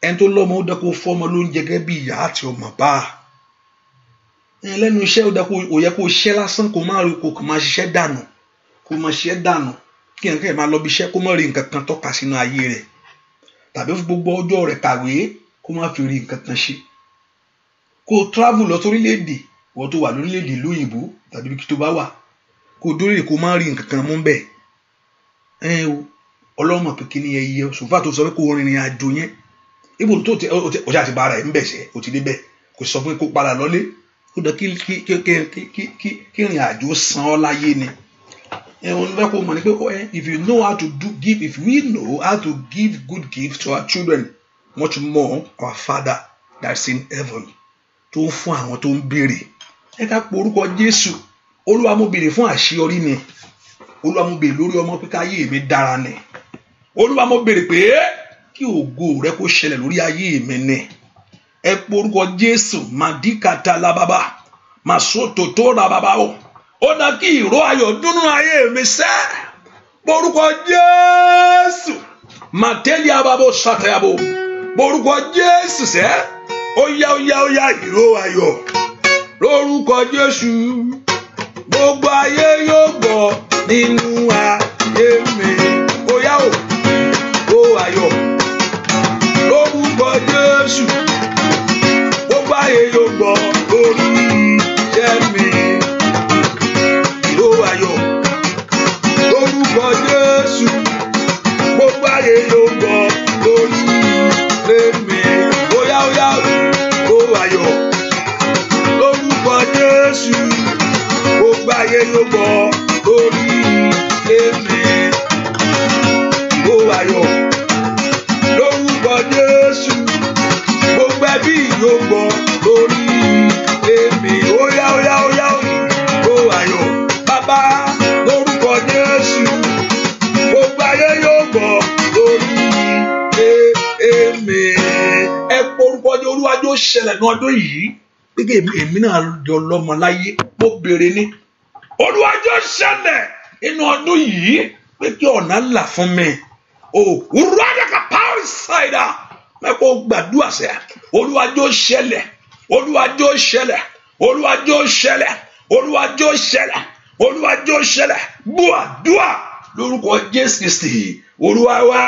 ẹni tó lọ́mọ ó dá kó fọ́mọ lóúnjẹ gẹ́gẹ́ bí ìyá àti ọmọ bá lẹ́nu iṣẹ́ ó dá kó yẹ kó ṣiṣẹ́ lásán kó má rí kó máa ṣiṣẹ́ dànù kí nǹkan máa lọ bí iṣẹ́ kó má rí nǹkan kan tọ́ka sínú ayé rẹ̀ tàbí fún gbogbo ọjọ́ rẹ̀ kàwé kó má fi rí nǹkan kan ṣe. Kó travel lọ sórílẹ̀-èdè wọ́n tó wà lórílẹ̀-èdè lóyìnbó tàbí ibi tó bá wà kó dórí kó má rí nǹkan kan mú bẹ́ẹ̀. Ọlọ́mọ pé kí ni ẹyẹ sòfà tó sọ pé kó rìnrìn àjò yẹn ibo tó ọjà àti bàrà ẹ̀ ń bẹ̀ ṣẹ́ ó ti dé bẹ́ẹ̀ kò sọ fún kó padà lọ́lé ó dẹ kí ìrìn àjò san ọ́ láyé ni. Wọ́n fẹ́ kó mọ̀ ní pé if you know how to give, if we know how to give good gifts to our children, much more our Father that's in heaven tó ń fún àwọn tó ń béèrè. Ẹ ká pe orúkọ Jésù. Olúwa mo béèrè fún àṣeyọrí ni. Olúwa mo béèrè lórí ọmọ pé káyé mi dára ni. Olúwa mo béèrè pé kí ògo rẹ kó ṣẹlẹ̀ lórí ayé mi ni. Ẹ pe orúkọ Jésù. Màdíkàtà làbàbà màsótò tó ra bàbá o. Ó dá kí ìró ayọ̀ dúnú ayé mi sẹ́. Borúkọ Jésù. Màtẹ́lì àbàbò ṣàtẹ̀yàbò. Borúkọ Jésù sẹ́. Ó yá ìró ayọ̀. Lórúkọ Jésù. Gbogbo ayé yóò gbọ́ nínú ayé mi. Ó yá o. Ó ayọ̀. Lórúkọ Jésù. Gbogbo ayé yóò gbọ́ lórí iṣẹ́ mi. Ìró ayọ̀. Lórúkọ Jésù. Gbogbo ayé yóò gbọ́ lórí iṣẹ́ mi. Ó yá ìró ayọ̀. Lórúkọ Jésù. Gbogbo ayé yóò gbọ́ lórí iṣẹ́ mi. Ìró ayọ̀. Lórúkọ Jésù. Gbogbo ẹbí yóò gbọ́ lórí èmi. Ó yá ìró ayọ̀. Bàbá lórúkọ Jésù. Gbogbo ayé yóò gbọ́ lórí èmi. Ẹ porúkọ ní Olúwa yóò ṣẹlẹ̀ ní ọdún yìí. Gẹ́gẹ́ èmi náà di ọlọ́mọ láyé mo béèrè ní. Olúwa yóò ṣẹlẹ̀ nínú ọdún yìí pé kí ọ̀nà là fún mi. Òwúrọ̀ àdàkà power side mẹ́kọ̀ọ́ gbàdúrà sẹ́. Olúwa yóò ṣẹlẹ̀. Olúwa yóò ṣẹlẹ̀. Olúwa yóò ṣẹlẹ̀. Olúwa yóò ṣẹlẹ̀. Olúwa yóò ṣẹlẹ̀. Gbàdúrà lórúkọ Jésù Kristi. Olúwa wá.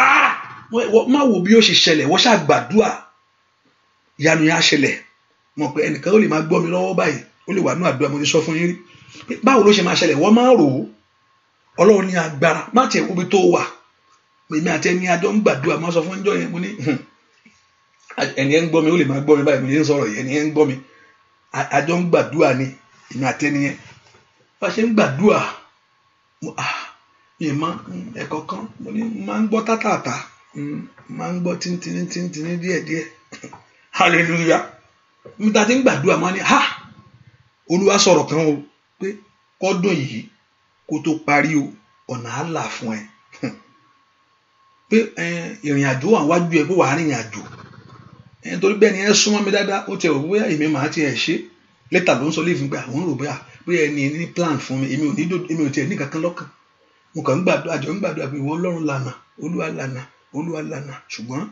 Má wo bí ó ṣe ṣẹlẹ̀ wọ́n ṣáà gbàdúrà. Ìyanu yẹn á ṣẹlẹ̀. Mọ̀ pé ẹnìkan ó lè máa gbọ́ mi lọ́wọ́ báyìí ó lè wà ní àdúrà mo ti sọ fún yín rí. Báwo ló ṣe máa ṣẹlẹ̀ wọ́n máa rò ó. Ọlọ́run ní agbára má tiẹ̀ kó bí tó wà. Èmi àti ẹni àjọ ń gbàdúrà máa sọ fún ẹjọ́ yẹn mo ní ẹni ẹ ń gbọ́ mi ó lè máa gbọ́ mi báyìí mo yẹn ń sọ̀rọ̀ yẹn ẹni ẹ ń gbọ́ mi àjọ ń gbàdúrà ni èmi àti ẹni yẹn bá ṣe ń gbàdúrà mi máa ẹ̀kọ́ kan mo ní máa ń gbọ́ tátàtà máa ń gbọ́ tíntìní díẹ̀díẹ̀ hallelujah mi ta ti ń gbàdúrà máa ní Olúwa sọ̀rọ̀ kan o pé kọ́dún yìí kó tó parí o ọ̀nà á là fún ẹ pé ìrìn àjò wà wájú ẹ pé wàá rìnrìn àjò nítorí bẹ́ẹ̀ ni ẹ súnmọ́ mi dáadáa ó tiẹ̀ rò bóyá èmi màá tiẹ̀ ṣe lẹ́tà ló ń sọ léèfín pé àwọn rò bóyá ẹni ní plan fún mi èmi ò tiẹ̀ ní kankan lọ́kàn mo kàn ń gbàdúrà àjọ ń gbàdúrà pé ìwọ Ọlọ́run lànà Olúwa lànà ṣùgbọ́n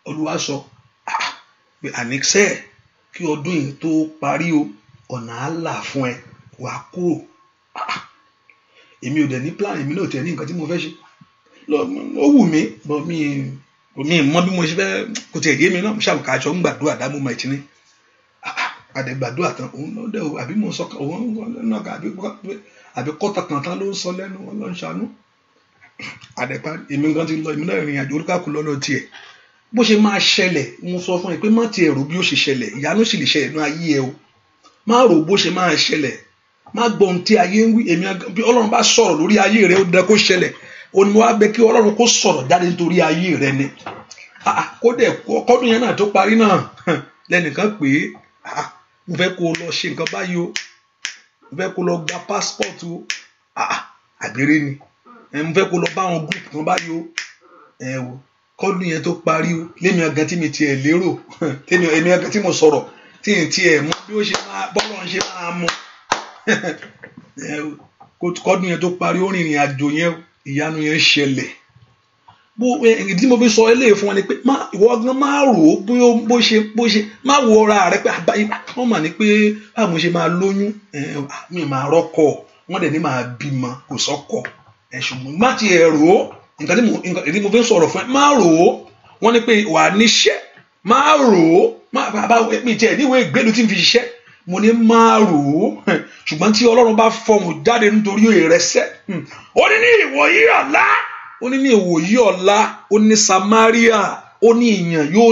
Olúwa sọ pé àníṣe kí ọdún yìí tó parí o ọ̀nà á là fún ẹ wàá kúrò èmi ò dẹ̀ ní plan èmi náà tiẹ̀ ní nǹkan tí mo fẹ́ ṣe ó wù mí bọ́ mi mọ bí mo ṣe fẹ́ kò tiẹ̀ yé mi náà ṣàbùkà àjọ ń gbàdúrà dámú ma ìtìní àdẹ̀gbàdúrà tán òun náà dẹ̀ àbí mo sọ òun náà àbí kọ́tà kan tán ló ń sọ lẹ́nu ló ń ṣàánú àdẹ̀pá èmi gan ti lọ èmi náà rìn àjò oríkàkú lọ́nà tiẹ̀ bó ṣe máa ṣẹlẹ̀ mo sọ fún ẹ pé má tiẹ̀ rò bí ó ṣe ṣẹlẹ̀ ìyanu sì lè ṣẹlẹ̀ ní ayé ẹ o má rò bó ṣe máa ṣẹlẹ̀ má gbọ́ ohun tí ayé ń wí èmi bí Ọlọ́run bá sọ̀rọ̀ lórí ayé rẹ ó dẹ kó ṣẹlẹ̀ òní mo wá bẹ̀ kí Ọlọ́run kó sọ̀rọ̀ jáde nítorí ayé rẹ ni kó dẹ̀ kọ́dún yẹn náà tó parí náà lẹ́nìkan pé mo fẹ́ kó lọ ṣe nǹkan báyìí o mo fẹ́ kó lọ gba passport o àgbèrè ni mo fẹ́ kó lọ bá àwọn group kan báyìí o kọ́dún yẹn tó parí o lémi ọ̀gán tí mi tiẹ̀ lérò èmi ọ̀gán tí mo sọ̀rọ̀ tí n tiẹ̀ mọ bí ó ṣe máa bọ́lọ̀ ṣe máa mọ kọ́dún yẹn tó parí ó rìnrìn àjò yẹn ìyanu yẹn ṣẹlẹ̀ ìdí mo fi sọ eléyìí fún wọn ni pé ìwọ gan máa rò ó bó ṣe má wo ọra rẹ pé wọ́n mà ní pé báwo mo ṣe máa lóyún mi máa rọ́kọ wọ́n dẹ̀ ní máa bímọ kò sọ́kọ ṣùgbọ́n má ti ẹ̀ rò ó nǹkan tí mo fi sọ̀rọ̀ fún ẹ má rò ó wọ́n ní pé wà níṣẹ́ máa rò ó bàbá mi tiẹ̀ níwèé ìgbélu tí ń fi ṣiṣẹ́ mo ní máa rò ó ṣùgbọ́n tí Ọlọ́run bá fọhùn jáde nítorí ìrẹsẹ̀ ó ní ìwòyí ọ̀la ó ní ìwòyí ọ̀la ó ní Samaria ó ní ìyàn yóò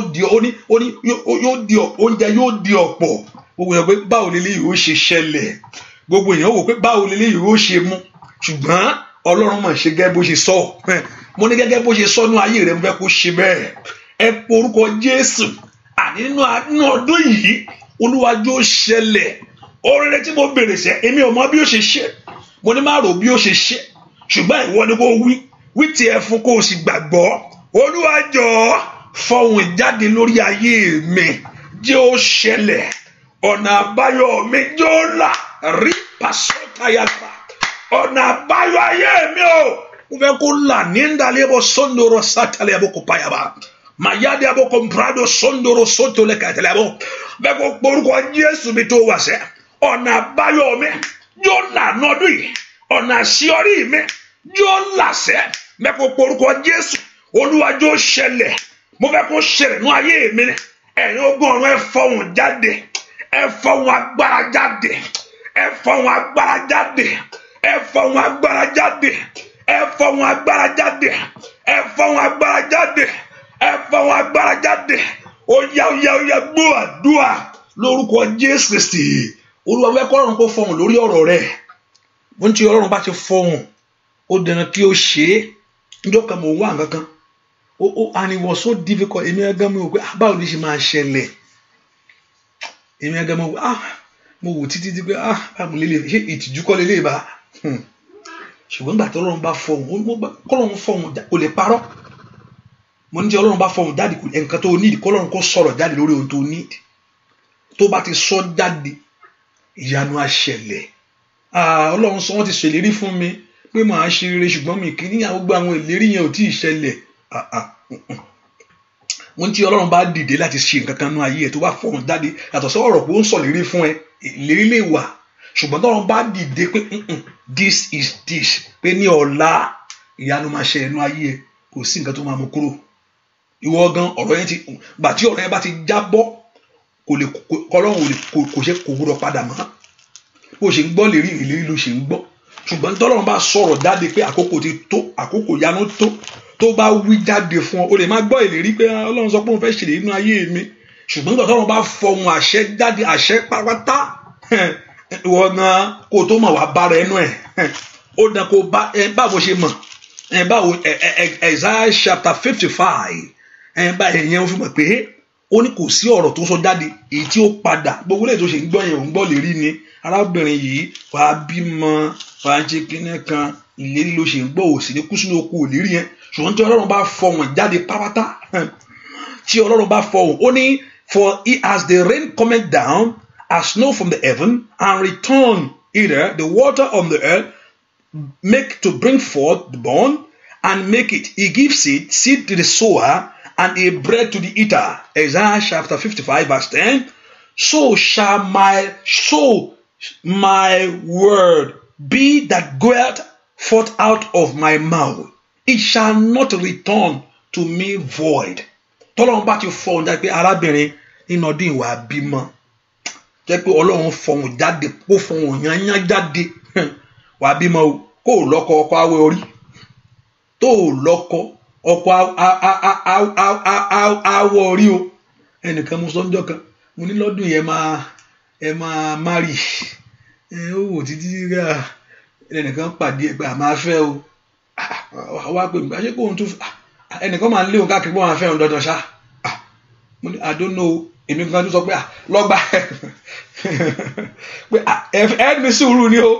di oúnjẹ yóò di ọ̀pọ̀ gbogbo èèyàn pé báwo lélẹ́yìí ó ṣe ṣẹlẹ̀ gbogbo èèyàn wò pé báwo lélẹ́yìí ó ṣe mú ṣùgbọ́n Ọlọ́run mọ̀ ṣe gẹ́gẹ́ bó ṣe sọ mo ní gẹ́gẹ́ bó ṣe sọ nínú ayé rẹ̀ mo fẹ́ kó ṣe bẹ́ẹ̀ ẹ porúkọ Jésù àní nínú ọdún yìí Olúwa jọ̀ọ́ ṣẹlẹ̀ oore tí mo bèrè ṣe èmi ò mọ bí ó ṣe ṣe mo ní má rò bí ó ṣe ṣe ṣùgbọ́n ìwọ ni kò wí tiẹ̀ fún kó o sì gbàgbọ́ Olúwa jọ̀ọ́ fọhùn jáde lórí ayé mi jẹ́ ó ṣẹlẹ̀ ọ̀nà àbáyọ mi jẹ́ ó là rí pàṣọtàyàgbà ọ̀nà àbáyọ ayé mi o mo fẹ́ kó là ní ndàlẹ́bọ̀ sọ́ndọ̀rọ̀ sátàlẹ́ àbọ̀kọ̀ payàbà mayade àbọ̀kọ̀ mprado sọ́ndọ̀rọ̀ sọ́tọ̀lẹ̀ kàtàlẹ́ àbọ̀ bẹ́ẹ̀ kó porúkọ Jésù mi tó wà sẹ́ ọ̀nà àbáyọ mi jẹ́ ó là nọ́dún yìí ọ̀nà àṣeyọrí mi jẹ́ ó là sẹ́ bẹ́ẹ̀ kó porúkọ Jésù Olúwa jọ̀ọ́ ṣẹlẹ̀ mo fẹ́ kó ṣẹlẹ̀ ní ayé mi ni ẹ̀yin ogun ọ̀run ẹ fọhùn jáde ẹ fọhùn agbára jáde ẹ fọhùn agbára jáde ẹ fọhùn agbára jáde ẹ fọhùn agbára jáde ẹ fọhùn agbára jáde ẹ fọhùn agbára jáde ó yá gbọ́ àdúrà lórúkọ Jésù Kristi Olúwa fẹ́ kó Ọlọ́run kó fọhùn lórí ọ̀rọ̀ rẹ̀ bó ń tí Ọlọ́run bá ti fọhùn ó dẹ̀nà kí ó ṣe é níjọ́ kan mò ń wá nǹkan kan and it was so difficult èmi ẹgbẹ́ mi wò pé báwo ni ṣe máa ṣẹlẹ̀ èmi ẹgbẹ́ mi wò mo wò títí pé báwo lélẹ̀ ṣé ìtìjú kọ́ lélẹ̀ bá ṣùgbọ́n nígbà tí Ọlọ́run bá fọhùn kọ́lọ́run fọhùn kò lè parọ́ mo ní tí Ọlọ́run bá fọhùn jáde nǹkan tó need kọ́lọ́run kó sọ̀rọ̀ jáde lórí ohun tó need tó bá ti sọ jáde ìyanu á ṣẹlẹ̀ Ọlọ́run sọ wọ́n ti ṣèlérí fún mi pé màá ṣe rere ṣùgbọ́n mi kì í níyàwó gba àwọn ìlérí yẹn ò tí ì ṣẹlẹ̀ mo ní tí Ọlọ́run bá dìde láti ṣe nǹkan kan nú ayé ẹ tó bá fọhùn jáde yàtọ̀ sí ọ̀rọ̀ pé ó ń sọ lérí fún ẹ ìlérí lè wà ṣùgbọ́n tọ́lọ́run bá dìde pé this is this pé ní ọ̀la ìyanu máa ṣe ẹnu ayé ẹ kò sí nǹkan tó máa mú kúrò ìwọ gan ọ̀rọ̀ yẹn ti gbà tí ọ̀rọ̀ yẹn bá ti jábọ́ kò gbúdọ̀ padà mọ́ bó ṣe ń gbọ́ lérí ìlérí ló ṣe ń gbọ́ ṣùgbọ́n tọ́lọ́run bá sọ̀rọ̀ jáde pé àkókò ti tó àkókò yanu tó bá wí jáde fún ọ o lè má gbọ́ ìlérí pé Ọlọ́run sọ pé òun fẹ́ ṣèlérí nínú ayé mi ṣùgbọ́n nígbà tọ́lọ́run bá fọhùn àṣẹ jáde àṣẹ pátá ìwọ gan kó tó mọ̀ wá bára ẹnu ẹ̀ ó dán kó báwo ṣe mọ̀ báwo Isaiah chapter 55 báyìí yẹn ó fi mọ̀ pé ó ní kò sí ọ̀rọ̀ tó sọ jáde èyí tí ó padà gbogbo lè tó ṣe ń gbọ́ yẹn ò ń gbọ́ lérí ni arábìnrin yìí wàá bímọ wàá ṣe kíní kan ìlérí ló ṣe ń gbọ́ òsì ní kú sínú oko ìlérí yẹn ṣùgbọ́n tí Ọlọ́run bá fọhùn jáde pátápátá tí Ọlọ́run bá fọhùn ó ní for as the rain cometh down as snow from the heaven and return either the water on the earth make to bring forth the born and make it he gives seed to the sower and a bread to the eater. Isaiah chapter 55 verse 10. So shall my word be that goeth forth out of my mouth. It shall not return to me void. Tọ́lọ́run bá ti fọhùn jáde pé arábìnrin nínú ọdún ìwà bímọ. Jẹ́ pé Ọlọ́run fọhùn jáde kó fọhùn yányán jáde. Wà bímọ o kó lọ́kọ ọkọ awẹ́ orí. Tó lọ́kọ ọkọ awọ orí o. Ẹnìkan mo sọ ńjọ́ kan mo ní lọ́dún yẹn ẹ máa marry. Ó wò títí rà ẹnìkan pàdé ẹgbẹ́ àmà fẹ́ o. Wá pé mi àṣẹ kó ohun tó ẹnìkan máa ń lé òun káàkiri bọ́ wọn fẹ́ òun dandan ṣá mo ní I don't know èmi kan tó sọ pé lọ́gbà pé ẹ̀ẹ́dì sùúrù ni o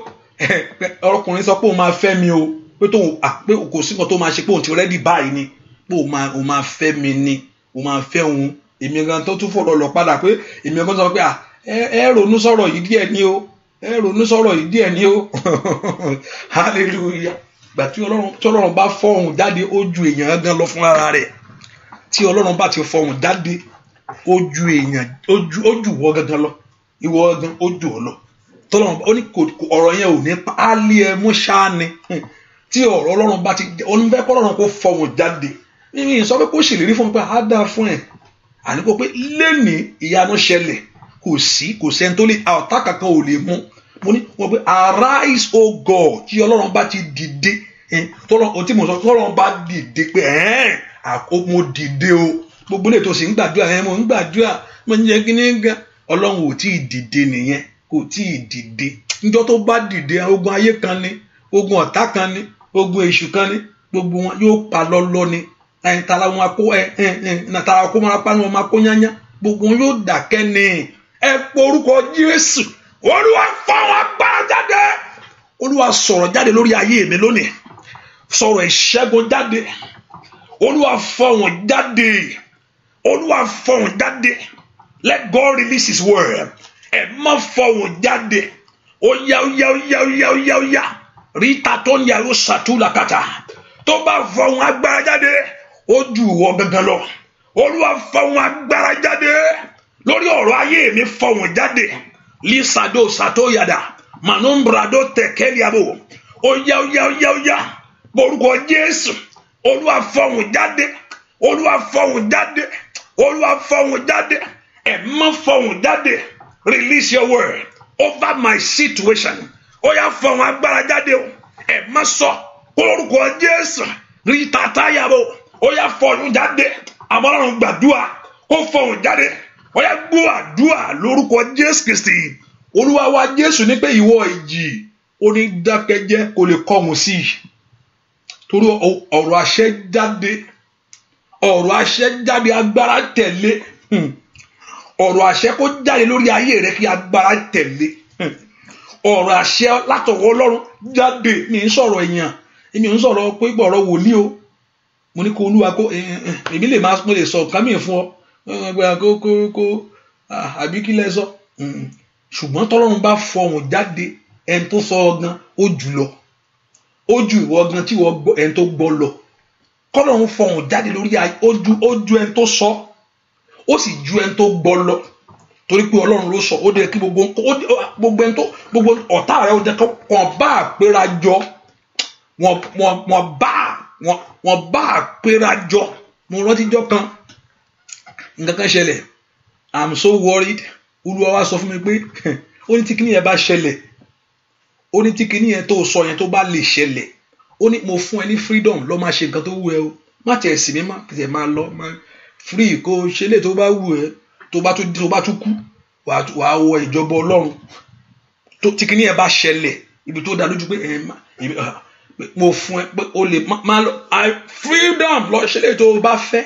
ọkùnrin sọ pé òun máa fẹ́ mi o pé kò sí nǹkan tó máa ṣe pé òun ti rẹ́dì báyìí ni pé òun máa fẹ́ mi ni òun máa fẹ́ òun èmi kan tó tún fọ̀rọ̀ lọ padà pé èmi kan sọ pé ẹ ronú sọ̀rọ̀ yìí díẹ̀ ni o ẹ ronú sọ̀rọ̀ yìí díẹ̀ ni o hallelujah gbà tí Ọlọ́run bá fọhùn jáde ó ju èèyàn gan lọ fún ara rẹ̀ tí Ọlọ́run bá ti fọhùn jáde ó ju èèyàn ó ju wọ́ gangan lọ ìwọ gan ó ju ọ lọ tọ́lọ́run ó ní ọ̀rọ̀ yẹn ò ní pálí ẹ mú ṣáá ni tí ọ̀rọ̀ Ọlọ́run bá ti onífẹ́ kọ́ Ọlọ́run kó fọhùn jáde mímí sọ pé kó ṣèlérí fún mi pé á dáa fún ẹ àní kó pé lẹ́nìí ìyanu ṣẹlẹ̀ kò sẹ́ni tó lè ọ̀tá kankan ò lè mú mo ní wọn pé arise o God tí ọlọ́run bá ti dìde tí mo sọ tọ́lọ́run bá dìde pé mo dìde o gbogbo lè tó sì ń gbàdúrà mo ń gbàdúrà mo ń jẹ́ kí ní gan ọlọ́run ò tí ì dìde nìyẹn kò tí ì dìde níjọ́ tó bá dìde ogun ayé kan ni ogun ọ̀tá kan ni ogun èṣù kan ni gbogbo wọn yóò pa lọ́lọ́ ni tara wọn akó tara kó máa pa ní wọn máa kó yányá gbogbo wọn yóò dákẹ́ ni ẹ porúkọ Jésù olúwa fáwọn agbára jáde olúwa sọ̀rọ̀ jáde lórí ayé mi lónìí sọ̀rọ̀ ìṣẹ́gun jáde olúwa fáwọn jáde olúwa fáwọn jáde let God release his word ẹ má fáwọn jáde ó yá ríta tó ń yàrá ṣàtúlàkàtà tó bá fáwọn agbára jáde ó ju ìwọ gangan lọ olúwa fáwọn agbára jáde lórí ọ̀rọ̀ ayé mi fáwọn jáde lisado satoyada manumbrado tekeliabo ó yá borúkọ Jésù olúwa fáwọn jáde olúwa fáwọn jáde olúwa fáwọn jáde ẹ má fáwọn jáde release your word over my situation ó yá fáwọn agbára jáde o ẹ má sọ orúkọ Jésù rí tatayabo ó yá fọyún jáde àmọ́ràn gbàdúrà ó fọyún jáde ó yá gbọ́ àdúrà lórúkọ Jésù Kristi olúwa wa Jésù ní pé ìwọ ìjì onídákẹ́jẹ́ kò lè kọ̀hún sí i torí ọ̀rọ̀ àṣẹ jáde agbára tẹ̀lé ọ̀rọ̀ àṣẹ kó jáde lórí ayé rẹ kí agbára tẹ̀lé ọ̀rọ̀ àṣẹ látọwọ́ Ọlọ́run jáde mi ń sọ̀rọ̀ èèyàn èmi ń sọ̀rọ̀ pé ọ̀rọ̀ wòlíì o mo ní kó olúwa kó èmi lè máa mo lè sọ nǹkan mìíràn fún ọ kó àbí kí lẹ sọ ṣùgbọ́n tọ́lọ́run bá fọhùn jáde ẹni tó sọ ọgán ó jù lọ ó ju ìwọ ọgán tí wọ́n gbọ́ ẹni tó gbọ́ lọ kọ́lọ́run fọhùn jáde lórí ayé ó ju ẹni tó sọ ó sì ju ẹni tó gbọ́ lọ torí pé Ọlọ́run ló sọ ó dé kí gbogbo ẹni tó gbogbo ọ̀tá rẹ̀ ó jẹ́ kó wọ́n bá àpérà jọ wọ́n bá àpérà jọ mo rántí jọ kan nǹkan kan ṣẹlẹ̀ I'm so worried olúwa wa sọ fún mi pé ó ní tí kíní yẹn bá ṣẹlẹ̀ ó ní tí kíní yẹn tó sọ yẹn tó bá lè ṣẹlẹ̀ ó ní mo fún ẹ ní freedom lọ máa ṣe nǹkan tó wù ẹ o má tiẹ̀ sì mí má tiẹ̀ máa lọ free kó ṣe lè tó bá wù ẹ tó bá tún kú wàá wọ ìjọba Ọlọ́run tí kíní yẹn bá ṣẹlẹ̀ ibi tó dá lójú pé mo fún ẹ pé o lè máa lọ freedom lọ ṣe lè tó bá fẹ́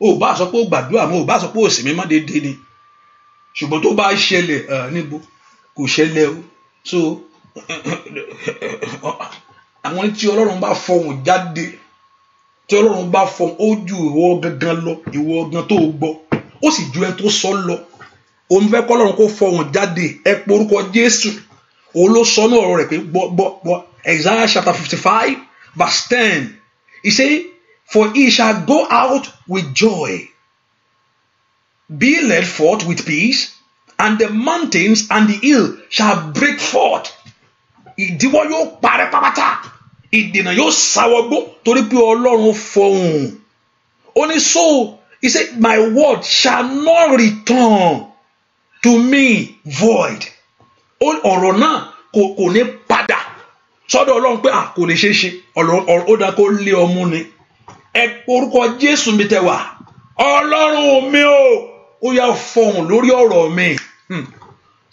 o bá sọ pé o gbàdúrà mọ́ o bá sọ pé o sì mí má dédé ni ṣùgbọ́n tó bá ṣẹlẹ̀ níbo kò ṣẹlẹ̀ o so àwọn tí Ọlọ́run bá fọhùn jáde tí Ọlọ́run bá fọhùn ó ju ìwọ gangan lọ ìwọ gan tó gbọ́ ó sì ju ẹni tó sọ lọ òun fẹ́ kọ́ Ọlọ́run kó fọhùn jáde ẹ porúkọ Jésù òun ló sọ ní ọ̀rọ̀ rẹ̀ pé gbọ́ Isaiah chapter 55 verse 10 he say for he shall go out with joy be led forth with peace and the mountains and the hill shall break forth ìdíwọ́ yóò parẹ́ pápátá ìdènà yóò sáwọ́gbó torí pé Ọlọ́run fọhùn ó ní so he said my word shall not return to me void ọ̀rọ̀ náà kò ní padà sọ́dọ̀ Ọlọ́run pé kò lè ṣeé ṣe ọ̀rọ̀ ó dá kó lé ọmú ni ẹ orúkọ Jésù mi tẹ wá Ọlọ́run mi ó yá fọhùn lórí ọ̀rọ̀ mi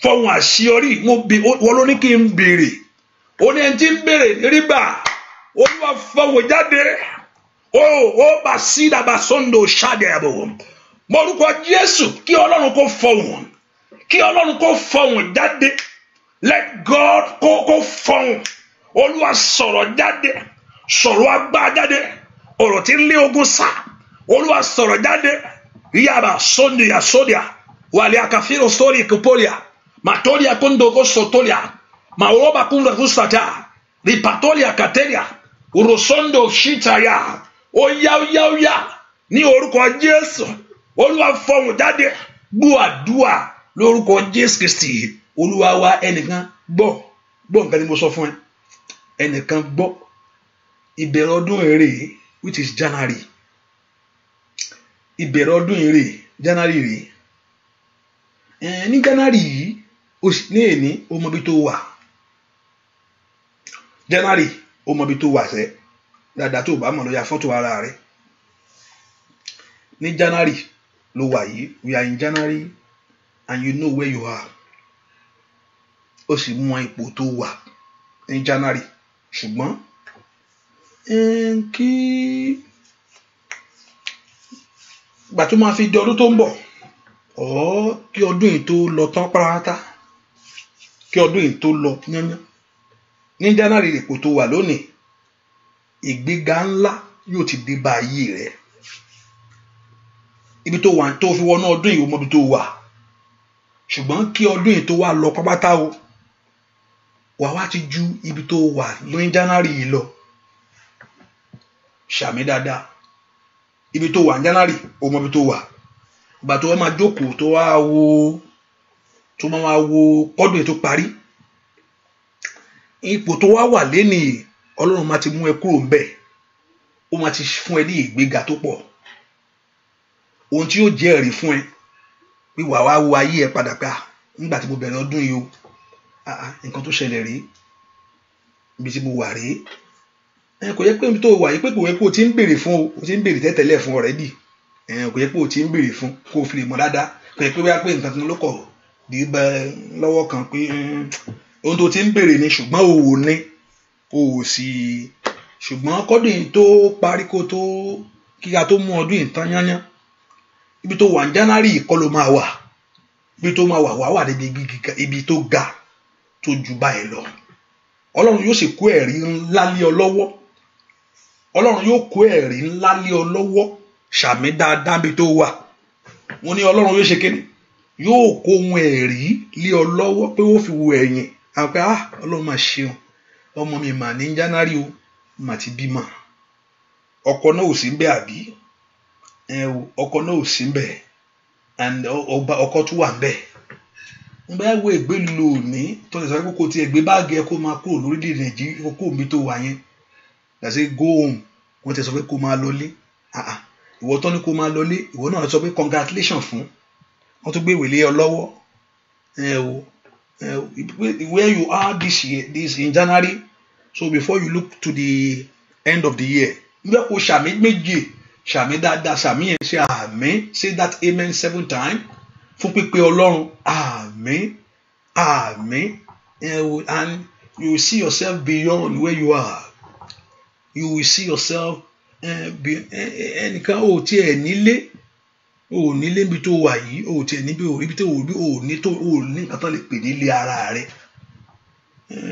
fọhùn àṣeyọrí wọ́n ló ní kí n béèrè ó ní ẹni tí ń béèrè ríbà Olúwa fọhùn jáde ó bá sí dàbà sọ́ndò ṣáde àbò mọ́rúkọ Jésù kí Ọlọ́run kó fọhùn kí Ọlọ́run kó fọhùn jáde let God kó fọhùn Olúwa sọ̀rọ̀ jáde sọ̀rọ̀ agbára jáde ọ̀rọ̀ tí ń lé ogun sá Olúwa sọ̀rọ̀ jáde yaba sondia sodia wale akafiro story kupolia matolia kondo kosotolia maoba kunda kusata ripatolia katelia urosondo shitaya oya ní orúkọ Jésù Olúwa fọhùn jáde gbọ́ àdúà lórúkọ Jésù Kristi Olúwa wa ẹnìkan gbọ́ nǹkan tí mo sọ fún ẹ ẹnìkan gbọ́ ìbẹ̀rẹ̀ ọdún èrè which is January ìbẹ̀rẹ̀ ọdún rè January rè ní January yìí ní èní o mọ ibi tó wà January o mọ ibi tó wà sẹ́ dáadáa tó bá mọ̀ lọ ya fọ́tò ara rẹ̀ ní January ló wà yìí we are in January and you know where you are ó sì mọ ipò tó wà ní January ṣùgbọ́n kí gbà tó máa fi di ọdún tó ń bọ̀ kí ọdún yìí tó lọ tán pátá kí ọdún yìí tó lọ yányán ní January ipò tó wà lónìí ìgbéga ńlá yóò ti dé bá ayé rẹ ibi tó wà tó fi wọnú ọdún yìí ó mọ ibi tó wà ṣùgbọ́n kí ọdún yìí tó wà lọ pátá o wà wá ti ju ibi tó wà ní January yìí lọ ṣàmì dáadáa ibi tó wà ní January ó mọ ibi tó wà ìgbà tó wá máa jókòó tó máa wo kọ́dún yìí tó parí ipò tó wà lénìí Ọlọ́run máa ti mú ẹ kúrò ńbẹ̀ ó máa ti fún ẹ ní ìgbéga tó pọ̀ ohun tí yóò jẹ́ ẹ̀rí fún ẹ pé wà wá wo ayé ẹ padà pé nígbà tí mo bẹ̀rẹ̀ ọdún yìí o nǹkan tó ṣẹlẹ̀ rí ibi tí mo wà rí kò yẹ pé ibi tó wà yìí pé kò yẹ pé o ti ń béèrè fún o ti ń béèrè tẹ́tẹ́lẹ̀ fún already kò yẹ pé o ti ń béèrè fún kó o fi lè mọ̀ dáadáa kò yẹ pé wíwá pé nǹkan kan ló kọ̀ dé bá lọ́wọ́ kan pé ohun tó ti ń béèrè ni ṣùgbọ́n o ò ní o ò sì ṣùgbọ́n kọ́dún yìí tó parí kó tó kíka tó mú ọdún yìí tán yányán ibi tó wà ní January kọ́ ló máa wà ibi tó máa wà níbi ibi tó ga tó ju báyìí lọ Ọlọ́run yóò sì kó ẹ̀rí ńlá lé ọ lọ́wọ́ Ọlọ́run yóò kó ẹ̀rí ńlá lé ọ lọ́wọ́ ṣàmì dáadáa bí tó wà wọ́n ní Ọlọ́run yóò ṣe kéde yóò kó ohun ẹ̀rí lé ọ lọ́wọ́ pé ó fi wo ẹ̀yìn àpẹ Ọlọ́run máa ṣeun ọmọ mi mà ní January o mà ti bímọ ọkọ náà ò sí ń bẹ àbí ọkọ náà ò sí ń bẹ and ọkọ tún wà ń bẹ ń bá wo ìgbélú òní tó lè sọ pé kò tiẹ̀ gbé báàgì ẹ kó máa kúrò lórílẹ̀ Nàìjíríà kó omi tó wà yẹn dàsí go home wọ́n ti sọ pé kó máa lọlé ìwọ tó ní kó máa lọlé ìwọ náà sọ pé congratulation fún wọ́n tún gbé ìwé lé ọ lọ́wọ́ where you are this in January so before you look to the end of the year nígbà kó ṣàmì méje ṣàmì dáadáa ṣàmì yẹn ṣe àmín say that amen 7 times fún pípé Ọlọ́run àmín àmín and you will see yourself beyond where you are you will see yourself ẹnìkan ò tiẹ̀ nílé ò nílé níbi tó wà yìí ò tiẹ̀ níbi ibi tó wò bí ò ní nǹkan tó lè pè nílé ara rẹ̀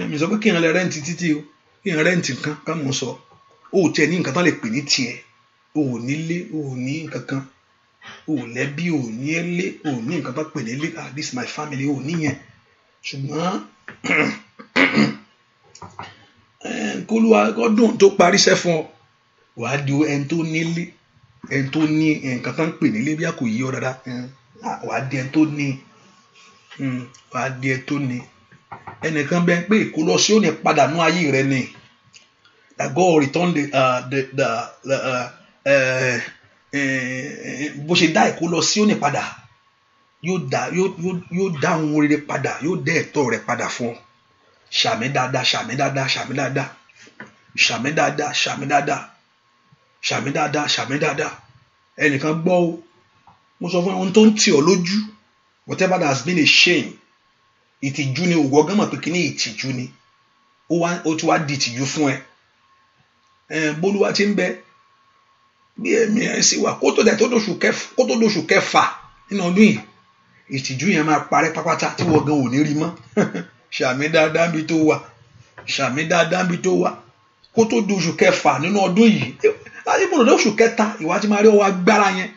mi sọ pé kí n lè rẹ́ǹtì títí o kí n rẹ́ǹtì nǹkan ká mọ̀ sọ ò tiẹ̀ ní nǹkan tó lè pè ní tiẹ̀ ò nílé ò ní nǹkan kan ò lẹ́bí ò ní ẹlé ò ní nǹkan tó pè nílé this is my family ò níyẹn ṣùgbọ́n kólúwa ọdún tó parí sẹ́fún ọ wàá di ẹni tó nílé ẹni tó ní nǹkan tó ń pè nílé bí a kò yí ọ dáadáa wàá di ẹni tó ní wàá di ẹni tó ní ẹnìkan bẹ́ẹ̀ pé kó lọ sí òní padà nú ayé rẹ ni that God return bó ṣe dá ìkó lọ sí òní padà yóò dá ohun rere padà yóò dá ẹ̀tọ́ rẹ padà fún ọ ṣàmì dáadáa ṣàmì dáadáa ṣàmì dáadáa ṣàmì dáadáa ṣàmì dáadáa ṣàmì dáadáa ṣàmì dáadáa ẹnìkan gbọ́ o mo sọ fún ohun tó ń tì ọ́ lójú whatever that has been a shame ìtìjú ni òwò ọgán mọ̀ pé kí ní ìtìjú ni ó ti wá di ìtìjú fún ẹ bólúwa ti ń bẹ bí ẹ̀mí ẹ sì wà kó tó dóṣù kẹfà nínú ọdún yìí ìtìjú yẹn máa parẹ́ pápátá tí wọ́n gan ò ní rí mọ́ ṣàmì dáadáa bí tó wà ṣàmì dáadáa bí tó wà kó tó dóṣù kẹfà nínú ọdún yìí láti mú lọ́dọ̀ oṣù kẹta ìwà ti máa rí ọwọ́ agbára yẹn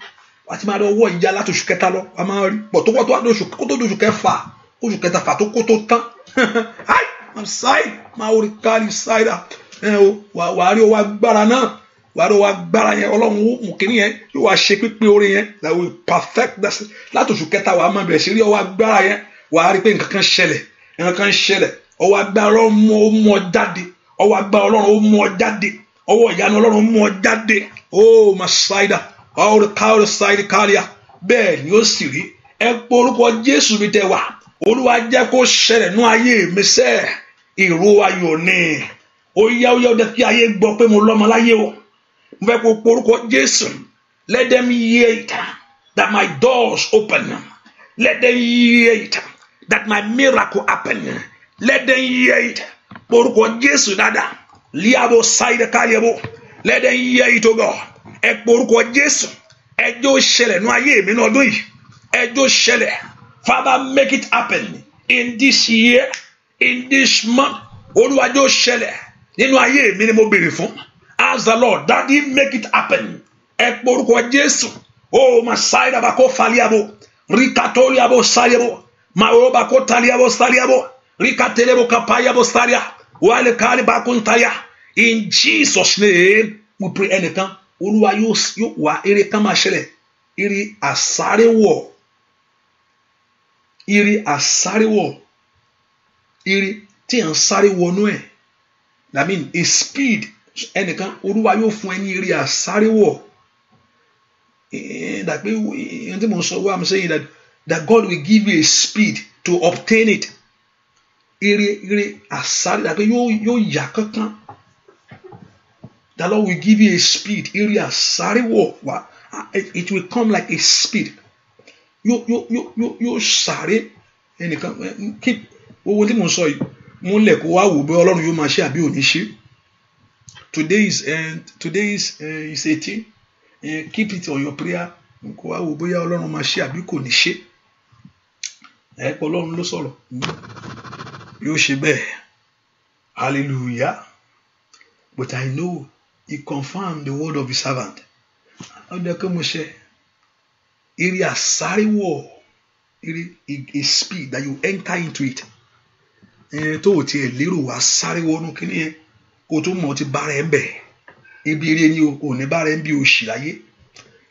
wà ti máa rí ọwọ́ ìjà láti oṣù kẹta lọ wà máa rí pọ̀ tó kó tó dóṣù kẹfà oṣù kẹta fà tó kó tó tán I'm sorry máa rí kárí ṣáìdà wà á rí ọwọ́ agbára náà wà á rí ọwọ́ agbára yẹn ọlọ́run mú kínní yẹn yóò wá ṣe pípé orí yẹn that will perfect that láti oṣù kẹta wà á máa bẹ̀rẹ̀ sí rí ọwọ́ agbára yẹn wà á rí pé nǹkan kan ṣẹlẹ̀ ọwọ́ agbára ọlọ́run mú ọ jáde ọwọ́ agbára ọlọ́run ó mú ọ jáde ọwọ́ ìyanu ọlọ́run mú ọ jáde oh masaida ọ̀rọ̀ káwọ́ sáìdì káríà bẹ́ẹ̀ ni ó sì rí. Ẹ pé orúkọ Jésù mi tẹ wá. Olúwa jẹ́ kó ṣẹlẹ̀ nú ayé mi sẹ́ ìró ayọ̀ ni. Ó yá ó jẹ́ kí ayé gbọ́ pé mo lọ́mọ láyé o. Mo fẹ́ kó pe orúkọ Jésù. Let them hear it that my doors open. Let them hear it that my miracle happen. Let them hear it. Orúkọ Jésù dáadáa. Liabo sáìdì káríà. Let them hear it, oh God. Ẹ pé orúkọ Jésù. Ẹjọ́ ṣẹlẹ̀ nú ayé mi ní ọdún yìí. Ẹjọ́ ṣẹlẹ̀. Father, make it happen in this year, in this month. Olúwa jọ̀ọ́ ṣẹlẹ̀ nínú ayé mi ni mo béèrè fún. Ask the Lord, Daddy, make it happen. Ẹ pé orúkọ Jésù. Oh, Masaida bako faliabo, Rikatoliabo saliabo, Maoba ko taliabo saliabo, Rikatelebo kapayabo salia, Wale kali bakuntaya. In Jesus' name, we pray. Ẹnìkan, Olúwa yóò wá eré kan máa ṣẹlẹ̀, eré àsárewọ̀. Iri àsáréwọ̀, iri tí à ń sáré wọnú ẹ̀. That mean a speed. Ẹnìkan Olúwa yóò fún ẹ ní iri àsáréwọ̀. That pé ẹni tí mo sọ wá, I'm saying that God will give you a speed to obtain it. Iri àsáré, that pé yóò yà kankan. The Lord will give you a speed. Iri àsáréwọ̀. It will come like a speed. Yóò sáré. Ẹnìkan keep owó tí mo sọ yìí mo lẹ̀ kó wá wò bí Ọlọ́run yóò máa ṣe àbí ò ní ṣe. Today is 18. Keep it on your prayer. Kó wá wò bóyá Ọlọ́run máa ṣe àbí kò ní ṣe. Ẹ pé Ọlọ́run ló sọ̀rọ̀. Yóò ṣe bẹ́ẹ̀. Hallelujah. But I know he confirmed the word of his servant. Ọdẹ kí mo ṣe. Iri àsáréwọ̀, a speed that you enter into it. Tó o tiẹ̀ lérò wá sáré wọnú kíní yẹn, kó tó mọ̀ ti bára ẹ̀ ń bẹ̀. Ibi eré ni o ní bára ẹ̀ ń bí oṣì láyé.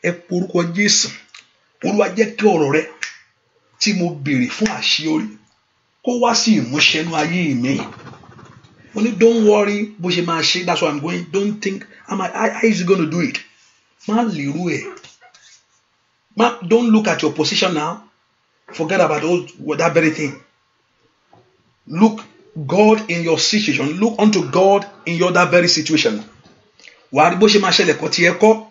Ẹ pe orúkọ Jésù. Olúwa jẹ́ kí ọ̀rọ̀ rẹ tí mo béèrè fún àṣeyọrí kó wá sí ìmúṣẹ nínú ayé mi. Mo ní don't worry bó ṣe máa ṣe, that's why I'm going. Don't think how is he going to do it? Má lérò ẹ̀. Don't look at your position now. Forget about that very thing. Look God in your situation. Look unto God in that very situation. Wà á rí bó ṣe máa ṣẹlẹ̀ kọ́ tí ẹ kọ́.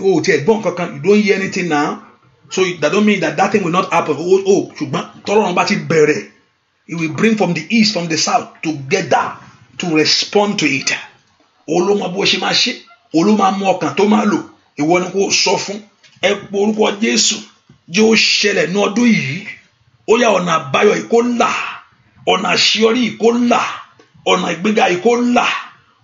O tí ẹ gbọ́n kankan. You don't hear anything now. So that don't mean that thing will not happen. Ṣùgbọ́n tọ́lọ́run bá ti bẹ̀rẹ̀. It will bring from the east, from the south together to respond to it. Olómọ bó ṣe máa ṣe. Olómọ mú ọkàn tó máa lò. Ìwọ ni kò sọ fún. Ẹ pe orúkọ Jésù yóò ṣẹlẹ̀ ní ọdún yìí. Ó yá ọ̀nà àbáyọ yìí kó là, ọ̀nà àṣeyọrí yìí kó là, ọ̀nà ìgbéga yìí kó là.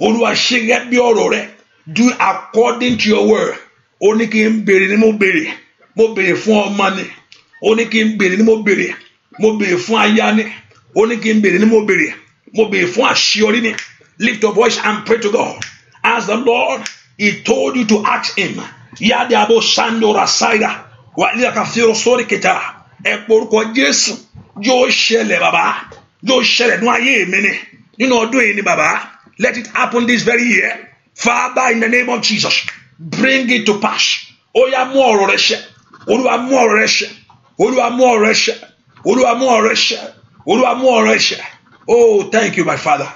Olúwa ṣe gẹ́gẹ́ bí ọ̀rọ̀ rẹ. Do according to your word. Ó ní kí n béèrè ni mo béèrè. Mo béèrè fún ọmọ ni. Ó ní kí n béèrè ni mo béèrè. Mo béèrè fún aya ni. Ó ní kí n béèrè ni mo béèrè. Mo béèrè fún àṣeyọrí ni. Lift your voice and pray to God. Ask the Lord. He told you to ask him. Yade abo sando rasaida wa ila kafiro sori kita. Ẹ pe orúkọ Jésù yóò ṣẹlẹ̀ bàbá, yóò ṣẹlẹ̀ nínú ayé mi ni nínú ọdún yìí ni bàbá. Let it happen this very year. Father, in the name of Jesus, bring it to pass. Ó yá mú ọ̀rọ̀ rẹ ṣẹ. Olúwa mú ọ̀rọ̀ rẹ ṣẹ. Olúwa mú ọ̀rọ̀ rẹ ṣẹ. Olúwa mú ọ̀rọ̀ rẹ ṣẹ. Olúwa mú ọ̀rọ̀ rẹ ṣẹ. Oh, thank you, my Father.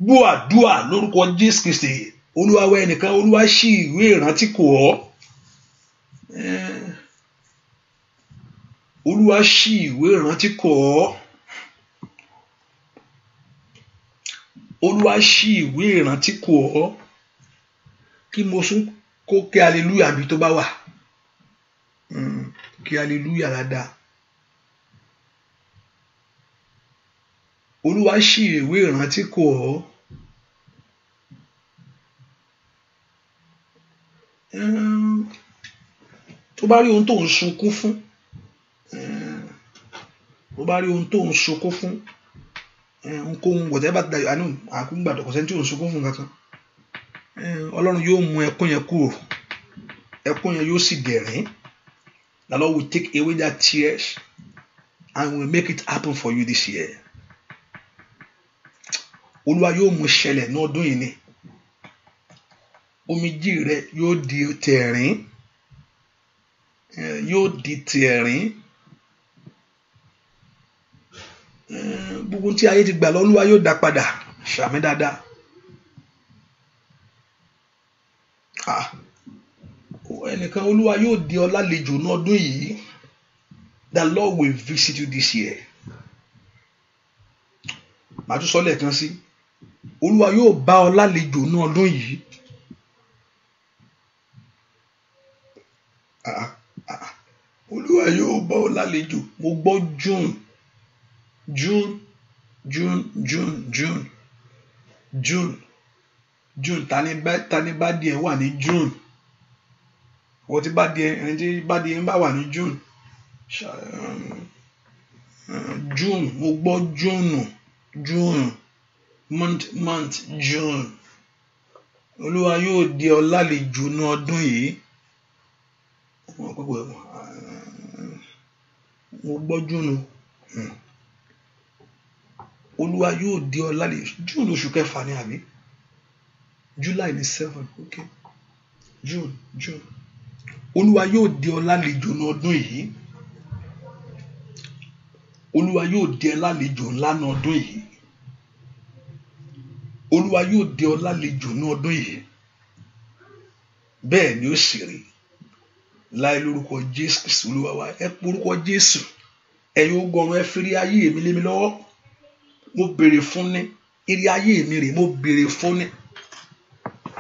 Gbọ́ àdúà lórúkọ Jésù Kristi. Olúwa wẹ ẹnìkan, Olúwa ṣí ìwé ìrántí kò ọ́. Olúwa ṣí ìwé ìrántí kọ ọ́. Olúwa ṣí ìwé ìrántí kọ ọ́. Kí mo sún kó kí hallelujah bí tó bá wà. Kí hallelujah dáadáa. Olúwa ṣí ìwé ìrántí kọ ọ́. Tó bá rí ohun tó ń sunkún fún. Tó bá rí ohun tó ń sunkún fún. Ohunkóhun whatever that I know àkúngbàdọ̀ kò sẹ́ni tí ò ń sunkún fún kankan. Ọlọ́run yóò mú ẹkún yẹn kúrò. Ẹkún yẹn yóò sì dẹ̀rín. The Lord will take away that tears and will make it happen for you this year. Olúwa yóò mú ṣẹlẹ̀ ní ọdún yìí ni. Omijé rẹ yóò di tẹ̀rín. yóò di ti ẹ̀rín. Gbogbo tí ayé ti gbà lọ Olúwa yóò dá padà. Ṣàmì dáadáa. Ẹnìkan Olúwa yóò di ọ lálejò ní ọdún yìí. The Lord will visit you this year. Màá tún sọ lẹ́ẹ̀kan sí. Olúwa yóò bá ọ lálejò ní ọdún yìí. Olúwa yóò bá ọ lálejò. Mo gbọ́ June tani bá díẹ̀ wà ní June. Wọ́n ti bá díẹ̀ ẹni tí bá díẹ̀ ń bá wà ní June. June mo gbọ́ June month June. Olúwa yóò di ọ lálejò ní ọdún yìí. Mo gbọ́ June. Olúwa yóò di ọ lálejò. June oṣù kẹfà ni àbí? July ni 7. Okay. June. Olúwa yóò di ọ lálejò ní ọdún yìí. Olúwa yóò di ọ lálejò ńlá ní ọdún yìí. Olúwa yóò di ọ lálejò ní ọdún yìí. Bẹ́ẹ̀ ni ó sì rí. Láì lórúkọ Jésù Kristi Olúwa wa. Ẹ porúkọ Jésù. Ẹ̀yin ogun ẹ fi rí ayé mi lé mi lọ́wọ́. Mo béèrè fún ni. Ire ayé mi rè mo béèrè fún ni.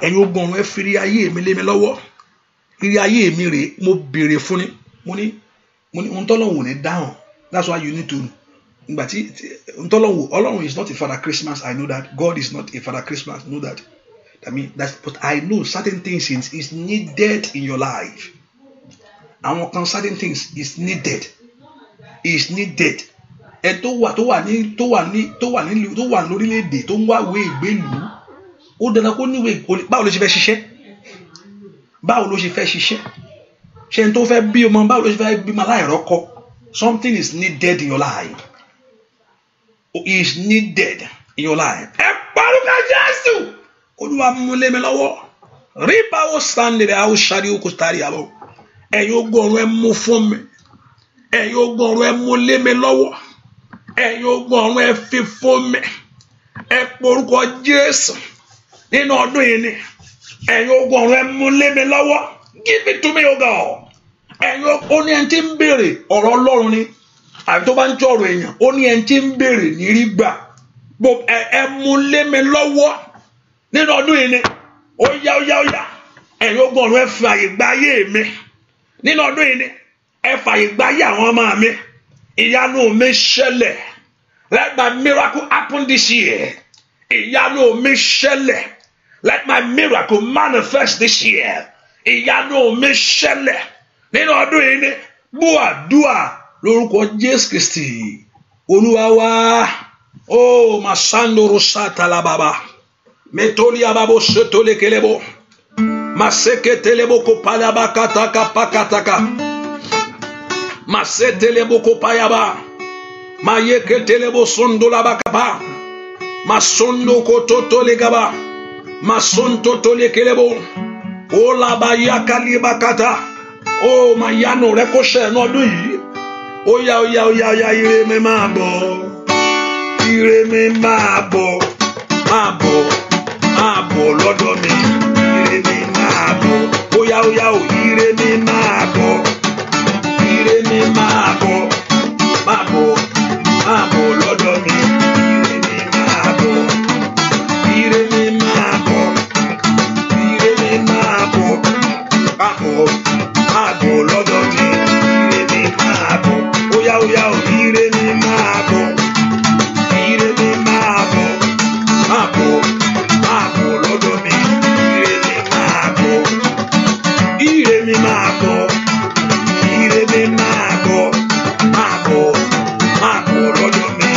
Ẹ̀yin ogun ẹ fi rí ayé mi lé mi lọ́wọ́. Ire ayé mi rè mo béèrè fún ni. Mo ní ohun tọ́lọ́run ní dáhùn. That's why you need to. Ọlọ́run is not a Father Christmas. I know that. God is not a Father Christmas. I know that. But I know certain things is needed in your life. Àwọn kan certain things is needed. Ẹ tó wà lórílẹ̀-èdè tó ń wá ìwé ìgbélùú. Ó dandan kó níwèé. Báwo ló ṣe fẹ́ ṣiṣẹ́? Ṣé n tó fẹ́ bí ọmọ báwo ló ṣe fẹ́ bí ọmọ aláìrọ́kọ? Something is needed in your life. Is needed in your life. Ẹ pariwo Jésù. Olúwa mú lé mi lọ́wọ́. Rí báwo sàndèrè àwọn ṣáàrí òkú tàrí àbọ̀. Ẹ̀yin ogun ọ̀run ẹ mú fún mi. Ẹ̀yin ogun ọ̀run ẹ mú lé mi lọ́wọ́. Ẹ̀yin ogun ọ̀run ẹ fi fún mi. Ẹ porúkọ Jésù. Nínú ọdún yìí ni. Ẹ̀yin ogun ọ̀run ẹ mú lé mi lọ́wọ́. Give it to me, O God. Ẹ̀yin ó ní ẹni tí ń béèrè ọ̀rọ̀ Ọlọ́run ni. Àbí tó bá ń jọ̀rọ̀ èèyàn. Ó ní ẹni tí ń béèrè ní rí gbà. Ẹ mú lé mi lọ́wọ́. Nínú ọdún yìí ni. Ó yá. Ẹ̀yin ogun ọ̀run ẹ fi àyè gba ayé mi. Nínú ọdún yìí ni. Ẹ fàyè gba ayé àwọn ọmọ mi. Ìyanu mi ṣẹlẹ̀. Let my miracle happen this year. Ìyanu mi ṣẹlẹ̀. Let my miracle manifest this year. Ìyanu mi ṣẹlẹ̀. Nínú ọdún yìí ni. Gbọ́ àdúà lórúkọ Jésù Kristi. Olúwa wa. Oh, masando rosata la baba. Metoli ababo setole kelebo. Maseke telebo kopala bakataka pakataka. Masetelebo kopayaba. Mayeke telebo sondola bakaba. Masondo kototo legaba. Masonto tole kelebo. Ola bayaka libakata. Oh, mayano rekoshe n'ọdún yìí. Oya ire mi máa bọ̀. Ire mi máa bọ̀. Máa bọ̀ lọ́dọ̀ mi. Ire mi máa bọ̀. Oya ire mi máa bọ̀. Ire mi máa bọ̀. Máa bọ̀ lọ́dọ̀ mi. Ire mi máa bọ̀. Ire mi máa bọ̀. Ire mi máa bọ̀. Máa bọ̀ lọ́dọ̀ mi. Ire mi máa bọ̀. Oya ire mi máa bọ̀. Ire mi máa bọ̀. Máa bọ̀ lọ́dọ̀ mi. Ire mi máa bọ̀. Ire mi máa bọ̀. Ire mi máa bọ̀. Máa bọ̀ lọ́dọ̀ mi.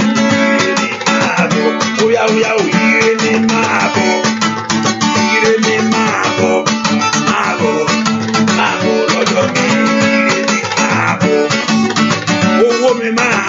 Ire mi máa bọ̀. Oya ire mi máa bọ̀. Ire mi máa bọ̀. Máa bọ̀ lọ́dọ̀ mi. Ire mi máa bọ̀. Owó mi máa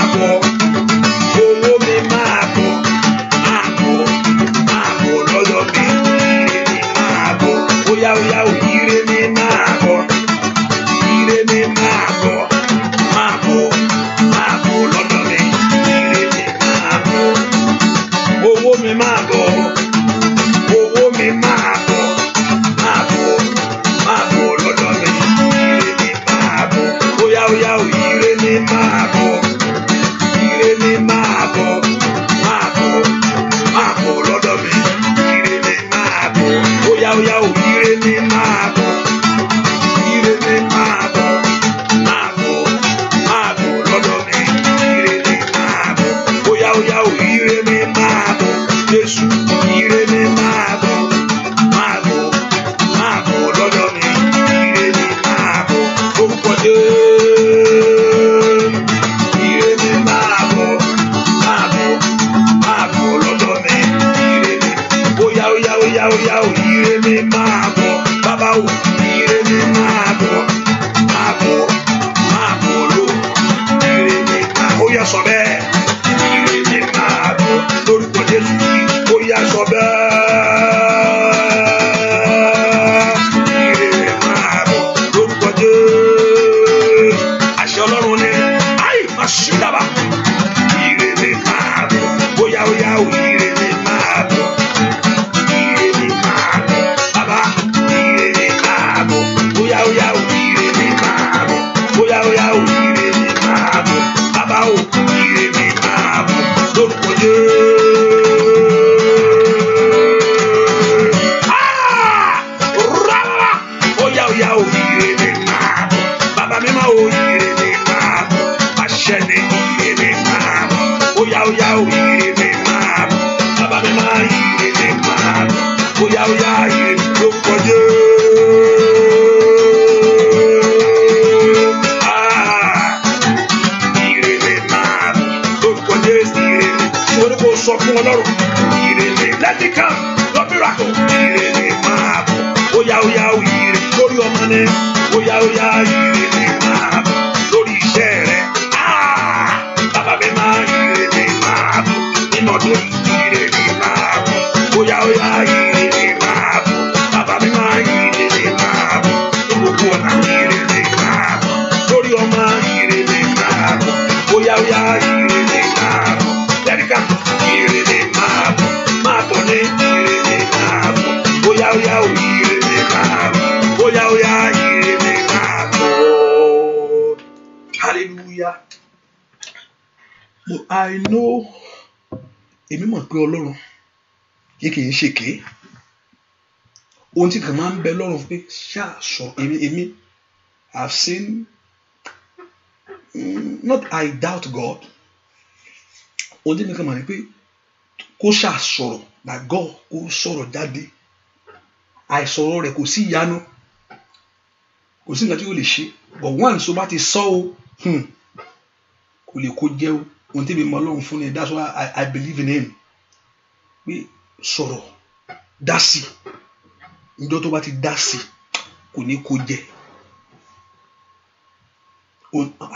o ire mi máa bọ̀ lórúkọ Jésù. Oya oya o ire mi máa bọ̀ bàbá mi máa o ire mi máa bọ̀ àṣẹ ni ire mi máa bọ̀ oya oya o ire mi máa bọ̀ bàbá mi máa ire mi máa bọ̀ oya oya ire lórúkọ Jésù. Sọ fún Ọlọ́run ire mi let it come no miracle ire mi máa bọ̀ oya oya ire lórí ọmọ ni oya oya ire mi máa bọ̀ lórí iṣẹ́ rẹ bàbá mi máa ire mi máa bọ̀ nínú ọdún ire mi máa bọ̀ oya oya ire mi máa bọ̀ bàbá mi máa ire mi máa bọ̀ gbogbo ọ̀nà ire mi máa bọ̀ lórí ọmọ ire mi máa bọ̀ oya oya ire mi máa bọ̀ let it come. Ire mi máa bọ̀ máa bọ̀ ní ire mi máa bọ̀ oya oya ire mi máa bọ̀ oya oya ire mi máa bọ̀ hallelujah. I know èmi mọ̀ pé Ọlọ́run kì í ṣèké ohun tí kàn máa ń bẹ lọ́rùn pé ṣáà sọ èmi I've seen not I doubt God ohun tí mi kàn máa ní pé kó ṣáà sọ̀rọ̀ na God kó sọ̀rọ̀ jáde àìsọ̀rọ̀ rẹ̀ kò sí ìyanu kò sí nǹkan tí ó lè ṣe but once tó bá ti sọ o kò lè kó jẹ́ o ohun tí mi mọ Ọlọ́run fún ni that's why I believe in him pé sọ̀rọ̀ dá sí níjọ́ tó bá ti dá sí kò ní kó jẹ́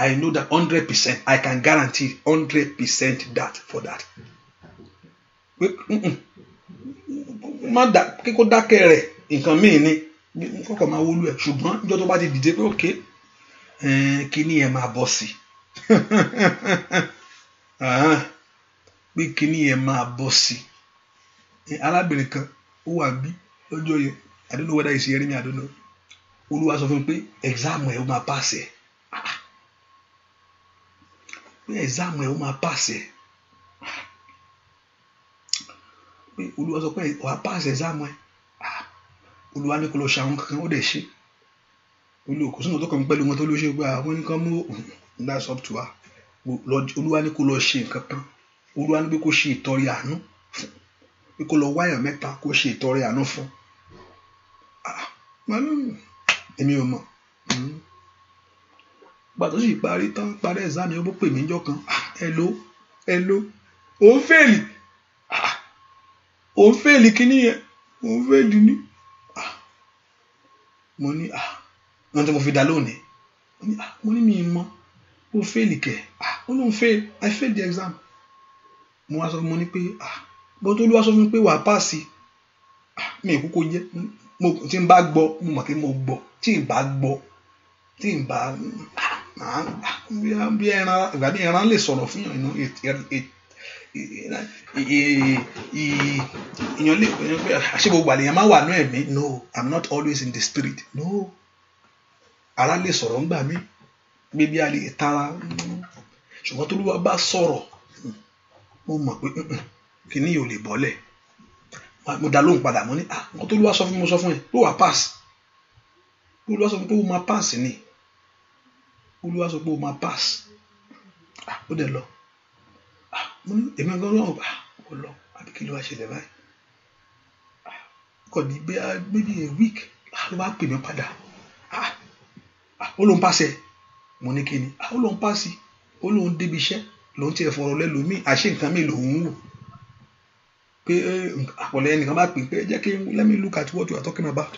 I know that 100%. I can guarantee 100% that for that. Má dá kíkó dákẹ́ rẹ̀ nǹkan míì ni kọ́kọ́ máa wọlú ẹ̀ ṣùgbọ́n níjọ́ tó bá ti dìde pé ok kíní ẹ̀ máa bọ̀ sí pé kíní ẹ̀ máa bọ̀ sí arábìnrin kan ó wà bí lọ́jọ́ yẹn I don't know whether he's hearing me I don't know Olúwa sọ fún mi pé exam ẹ̀ ó máa pass ẹ̀ pé exam ẹ̀ ó máa pass ẹ̀ pé Olúwa sọ pé wàá pass exam ẹ̀ Olúwa ní kó lọ ṣe àwọn kankan ó dẹ̀ ṣe Olúwa kò sínú tó kàn pẹ̀lú wọn tó ló ṣe pé àwọn nǹkan mú that's up to her Olúwa ní kó lọ ṣe nǹkan kan Olúwa ní pé kó ṣe ìtọrẹ àánú pé kó lọ wáyàn mẹ́ta kó ṣe ìtọrẹ àánú fún èmi ò mọ̀ gbàtó sì parí exam yẹn ó pè mí jọ́ kan hello òun fẹ́ẹ̀lì kíní yẹn òun fẹ́ẹ̀lì ní mo ní wọ́n tí mo fi dá lónìí mo ní mi mọ́ ó fẹ́ẹ̀lì kẹ̀ ó lóun fẹ́ẹ̀lì I failed the exam mo wá sọ mo ní pé bọ́n tó lówá sọ fún mi pé wà á pàṣẹ mi ì kúkú jẹ́ tí n bá gbọ́ mo mọ̀ pé mo gbọ́ tí n bá gbọ́ tí n bá bí ẹran ìgbà bí ẹran lè sọ̀rọ̀ fún yàn inú ìyàn lè ṣé gbogbo àlèyàn máa wà ní ẹ̀mí no I'm not always in the spirit no ara lè sọ̀rọ̀ ńgbà mí bíbí a lè tara ṣùgbọ́n tó lówá bá sọ̀rọ̀ mo mọ̀ pé kìíní yóò lè bọ́lẹ̀ mo dá lóhùn padà mo ní nǹkan tó lówá sọ fún mi mo sọ fún ẹ ló wà pass Olúwa sọ pé ó máa pass ni Olúwa sọ pé ó máa pass ó dẹ̀ lọ mo ní èmi gan lọ́wọ́ ó lọ àbí kí ló wá ṣẹlẹ̀ báyìí kò ní maybe a week ló bá pè mí padà ó lóun pass ẹ mo ní kíni ó lóun pass ó lóun débi iṣẹ́ lòun tiẹ̀ fọ̀rọ̀ lẹ́lòmíì àṣé nǹkan mi lòun wò pé àpọ̀lẹ́ ẹnìkan bá pè pé jẹ́ kí let me look at what you are talking about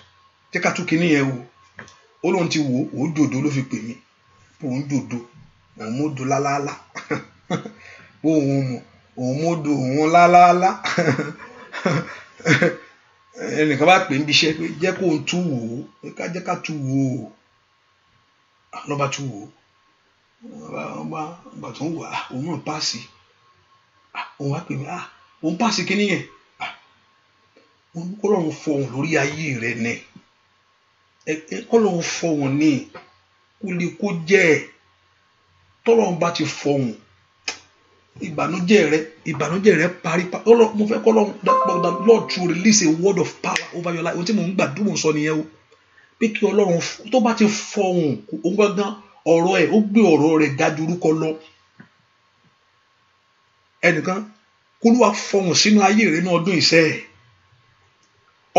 jẹ́ ká tún kíní yẹn wò ó lóun ti wò ó dòdò ló fi pè mí òun dòdò òun mú dò lálálá òun mú dò òun lálálá ẹnìkan bá pè ń bí iṣẹ́ pé jẹ́ kó ń tún wò ó jẹ́ ká tún wò ó lọ́ba tún wò ó ọba tó ń wò òun náà páàsì òun wá pè mí òun páàsì kíní yẹn Ọlọ́run fọhùn lórí ayé rẹ ní Ọlọ́run fọhùn ní kó lè kó jẹ́ tọ́lọ́run bá ti fọhùn ìbànújẹ́ rẹ parí mo fẹ́ kọ́ Ọlọ́run Lord to release a word of power over your life. Ohun tí mò ń gbàdúrà sọ nìyẹn o, pé kí Ọlọ́run tó bá ti fọhùn òun gangan ọ̀rọ̀ ẹ̀ ó gbé ọ̀rọ̀ rẹ̀ ga ju orúkọ lọ. Ẹnìkan k'Olúwa fọhùn sínú ayé rẹ ní ọdún ìṣẹ́ ẹ̀,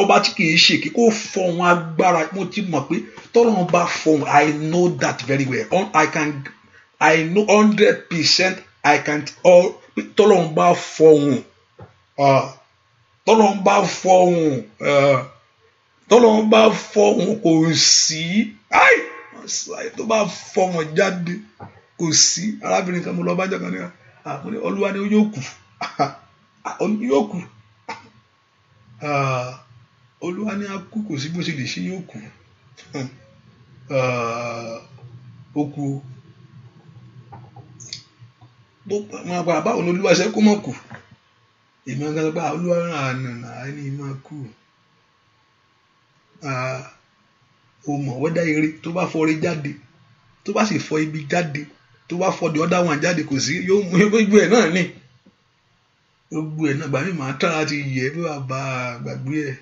ọba tí kì í ṣe kí kó fọhùn agbára. Mo ti mọ̀ pé tọ́lọ́run bá fọhùn, I know that very well. I know 100% I can't all tọ́lọ́run bá fọhùn, tọ́lọ́run bá fọhùn, tọ́lọ́run bá fọhùn kò sí tó bá fọhùn jáde kò sí. Arábìnrin kan mo lọ bá jẹ́ kan ní Olúwa ni yóò kù yóò kù, Olúwa ni a kú, kò sí bó ṣe lè ṣe yóò kù, ó kú máa gba báwo ni Olúwa ṣe kó mọ̀ kù. Èmi ọ̀gá sọ pé Olúwa ànànà ẹni máa kú. O mọ̀ wẹ́dá eré tó bá fọ eré jáde, tó bá sì fọ ibi jáde, tó bá fọ the other one jáde, kò sí yóò mú gbogbo ẹ̀ náà ní gbogbo ẹ̀ náà. Gbà mí màá tán láti yẹ bí bàbá gbàgbé ẹ̀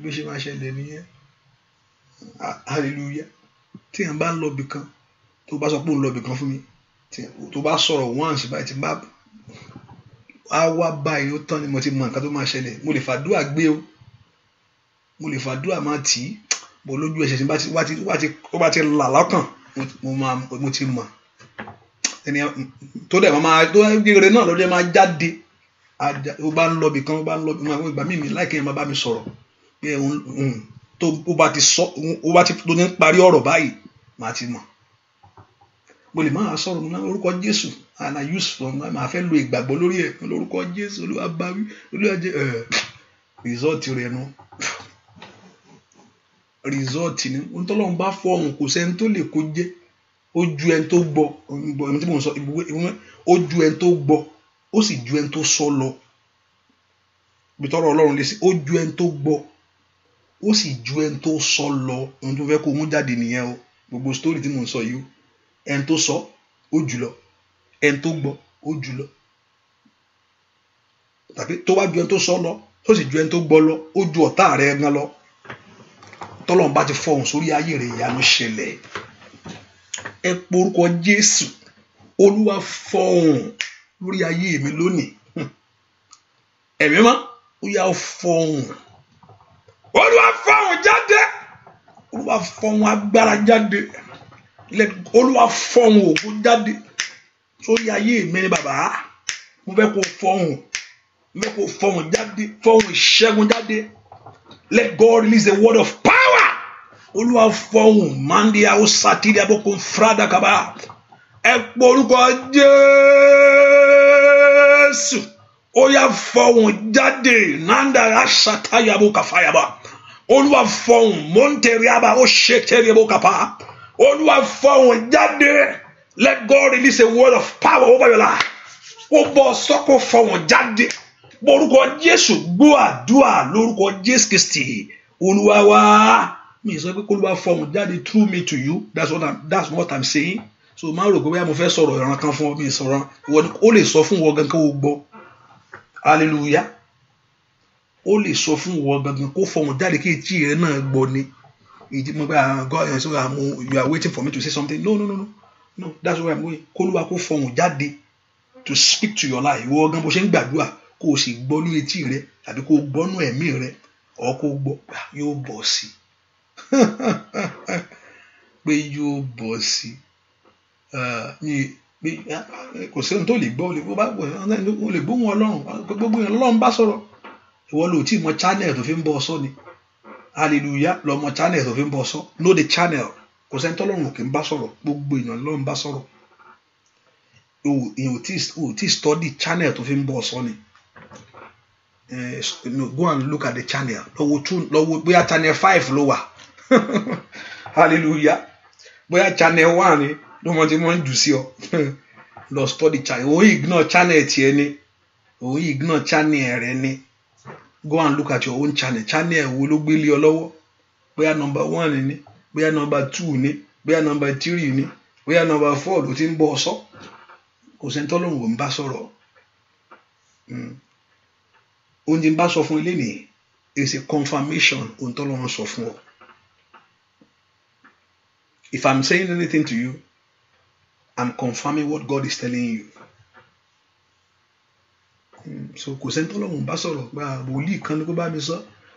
bí ó ṣe máa ṣẹlẹ̀ nìyẹn. Hallelujah. Tí èèyàn bá ń lọ ibìkan, tó bá sọ pé òun lọ ibìkan fún mi, tó bá sọ̀rọ̀ once báyìí, tí n bá á wá báyìí ó tán ni mo ti mọ nǹkan tó máa ṣẹlẹ̀. Mo lè fàdúrà gbé o, mo lè fàdúrà máa tì í bò lójú ẹsẹ̀, tí ó bá ti là lọ́kàn mo ti mọ̀. Ẹni tó dẹ̀ máa tó gbére náà lọ́dẹ̀ máa jáde. Ó bá ń lọ ibìkan, àwọn ìgbà míì láìkẹ́ yẹn máa bá mi sọ̀rọ̀ pé tó bá ti sọ, ó bá ti tó ní parí ọ̀rọ̀ báyìí màá ti mọ̀. Mo lè máa sọ̀rọ̀ ní orúkọ Jésù and I use from màá fẹ́ lo ìgbàgbọ́ lórí ẹ̀ lórúkọ Jésù, Olúwa bá wí, Olúwa jẹ́ result rẹ̀ nu. Result ni ohun tọ́lọ́run bá fọhùn, kò sẹ́ni tó lè kó jẹ́. Ó ju ẹni tó gbọ́, ẹni tí mò ń sọ ó ju ẹni tó gbọ́, ó sì ju ẹni tó sọ lọ. Bí tọ́rọ̀ Ọlọ́run lè sí, ó ju ẹni tó gbọ́, ó sì ju ẹni tó sọ lọ. Ohun tó fẹ́ kó mú jáde nìyẹn o. Gbogbo story tí mò ń sọ yìí, ẹni tó sọ ó jù lọ, ẹni tó gbọ́ ó jù lọ, tàbí tó wá ju ẹni tó sọ lọ, ó sì ju ẹni tó gbọ́ lọ, ó ju ọ̀tá rẹ̀ gan lọ. Tọ́lọ́run bá ti fọhùn sórí ayé rẹ̀, ìyanu ṣẹlẹ̀. Ẹ porúkọ Jésù. Olúwa fọhùn lórí ayé mi lónìí. Ẹ̀mí mọ́, ó yá fọhùn. Olúwa fọhùn jáde. Olúwa fọhùn agbára jáde. Olúwa fọhùn ògo jáde sórí ayé mi ní bàbá. Mo fẹ́ kó fọhùn. Mo fẹ́ kó fọhùn jáde. Fọhùn ìṣẹ́gun jáde. Let God release the word of power. Olúwa fọhùn. Mandi ausatiri abokun frada kaba. Ẹ porúkọ Jésù. Ó yá fọhùn jáde. Nanda asataya abokafayaba. Olúwa fọhùn. Monteriaba ó ṣètẹ́rì abokapa. Olúwa fọhùn jáde. Let God release a word of power over your life. Ó bọ́ sọ́kò fọhùn jáde. Orúkọ Jésù gbọ́ àdúrà lórúkọ Jésù Kristi Olúwa wa. Mi sọ pé k'Olúwa fọhùn jáde through me to you. That's what I'm saying. So máa rò pé bóyá mo fẹ́ sọ̀rọ̀ ìran kan fún ọ, mi sọ̀rọ̀ ó lè sọ fún wọn gangan kó gbọ́. Hallelujah. Ó lè sọ fún wọn gangan kó fọhùn jáde kí etí rẹ náà gbọ́ ni. Ìdí mo pé God so you are waiting for me to say something. No, that's where I'm going. K'Olúwa kó fọhùn jáde to speak to your life. Ìwọ gan bó ṣe ń gbàdúrà kó o sì gbọ́ ní etí rẹ tàbí kó o gbọ́ nú ẹ̀mí rẹ ọ̀ kó o gbọ́ yóò bọ̀ sí pé yóò bọ̀ sí kò sí ohun tó lè gbọ́ o lè gbóhùn Ọlọ́run gbogbo yẹn Ọlọ́run bá sọ̀rọ̀. Ìwọ ló tí mọ channel tó fi ń bọ́ ọ sọ ni. Hallelujah. Lọ mọ channel tó fi ń bọ́ ọ sọ. Know the channel. Kò sẹ́ni tọ́lọ́run kì í bá sọ̀rọ̀. Gbogbo èèyàn Ọlọ́run bá sọ̀rọ̀. O tí study channel tó fi ń bọ́ ọ sọ ni. Go and look at the channel. Lọ́wọ́ bóyá channel 5 ló wà. Hallelujah. Bóyá channel 1 ni ló mọ tí wọ́n ń jù sí ọ. Lọ study channel. Òun ignore channel tiẹ̀ ni. Òun ignore channel rẹ ni. Go and look at your own channel. Channel wo ló gbé lé ọ lọ́wọ́? Bóyá number 1 ni, bóyá number 2 ni, bóyá number 3 ni bóyá number 4 ló ti ń bọ́ ọ sọ kò sẹ́ni tọ́lọ́run ò ń bá sọ̀rọ̀ ohun tí ń bá sọ fún ilé nìyí is a confirmation ohun tọ́lọ́run sọ fún ọ. If I'm saying anything to you, I'm confirming what God is telling you. So kò sẹ́ni tọ́lọ́run bá sọ̀rọ̀ pé wòlíì kan ni kó bá mi sọ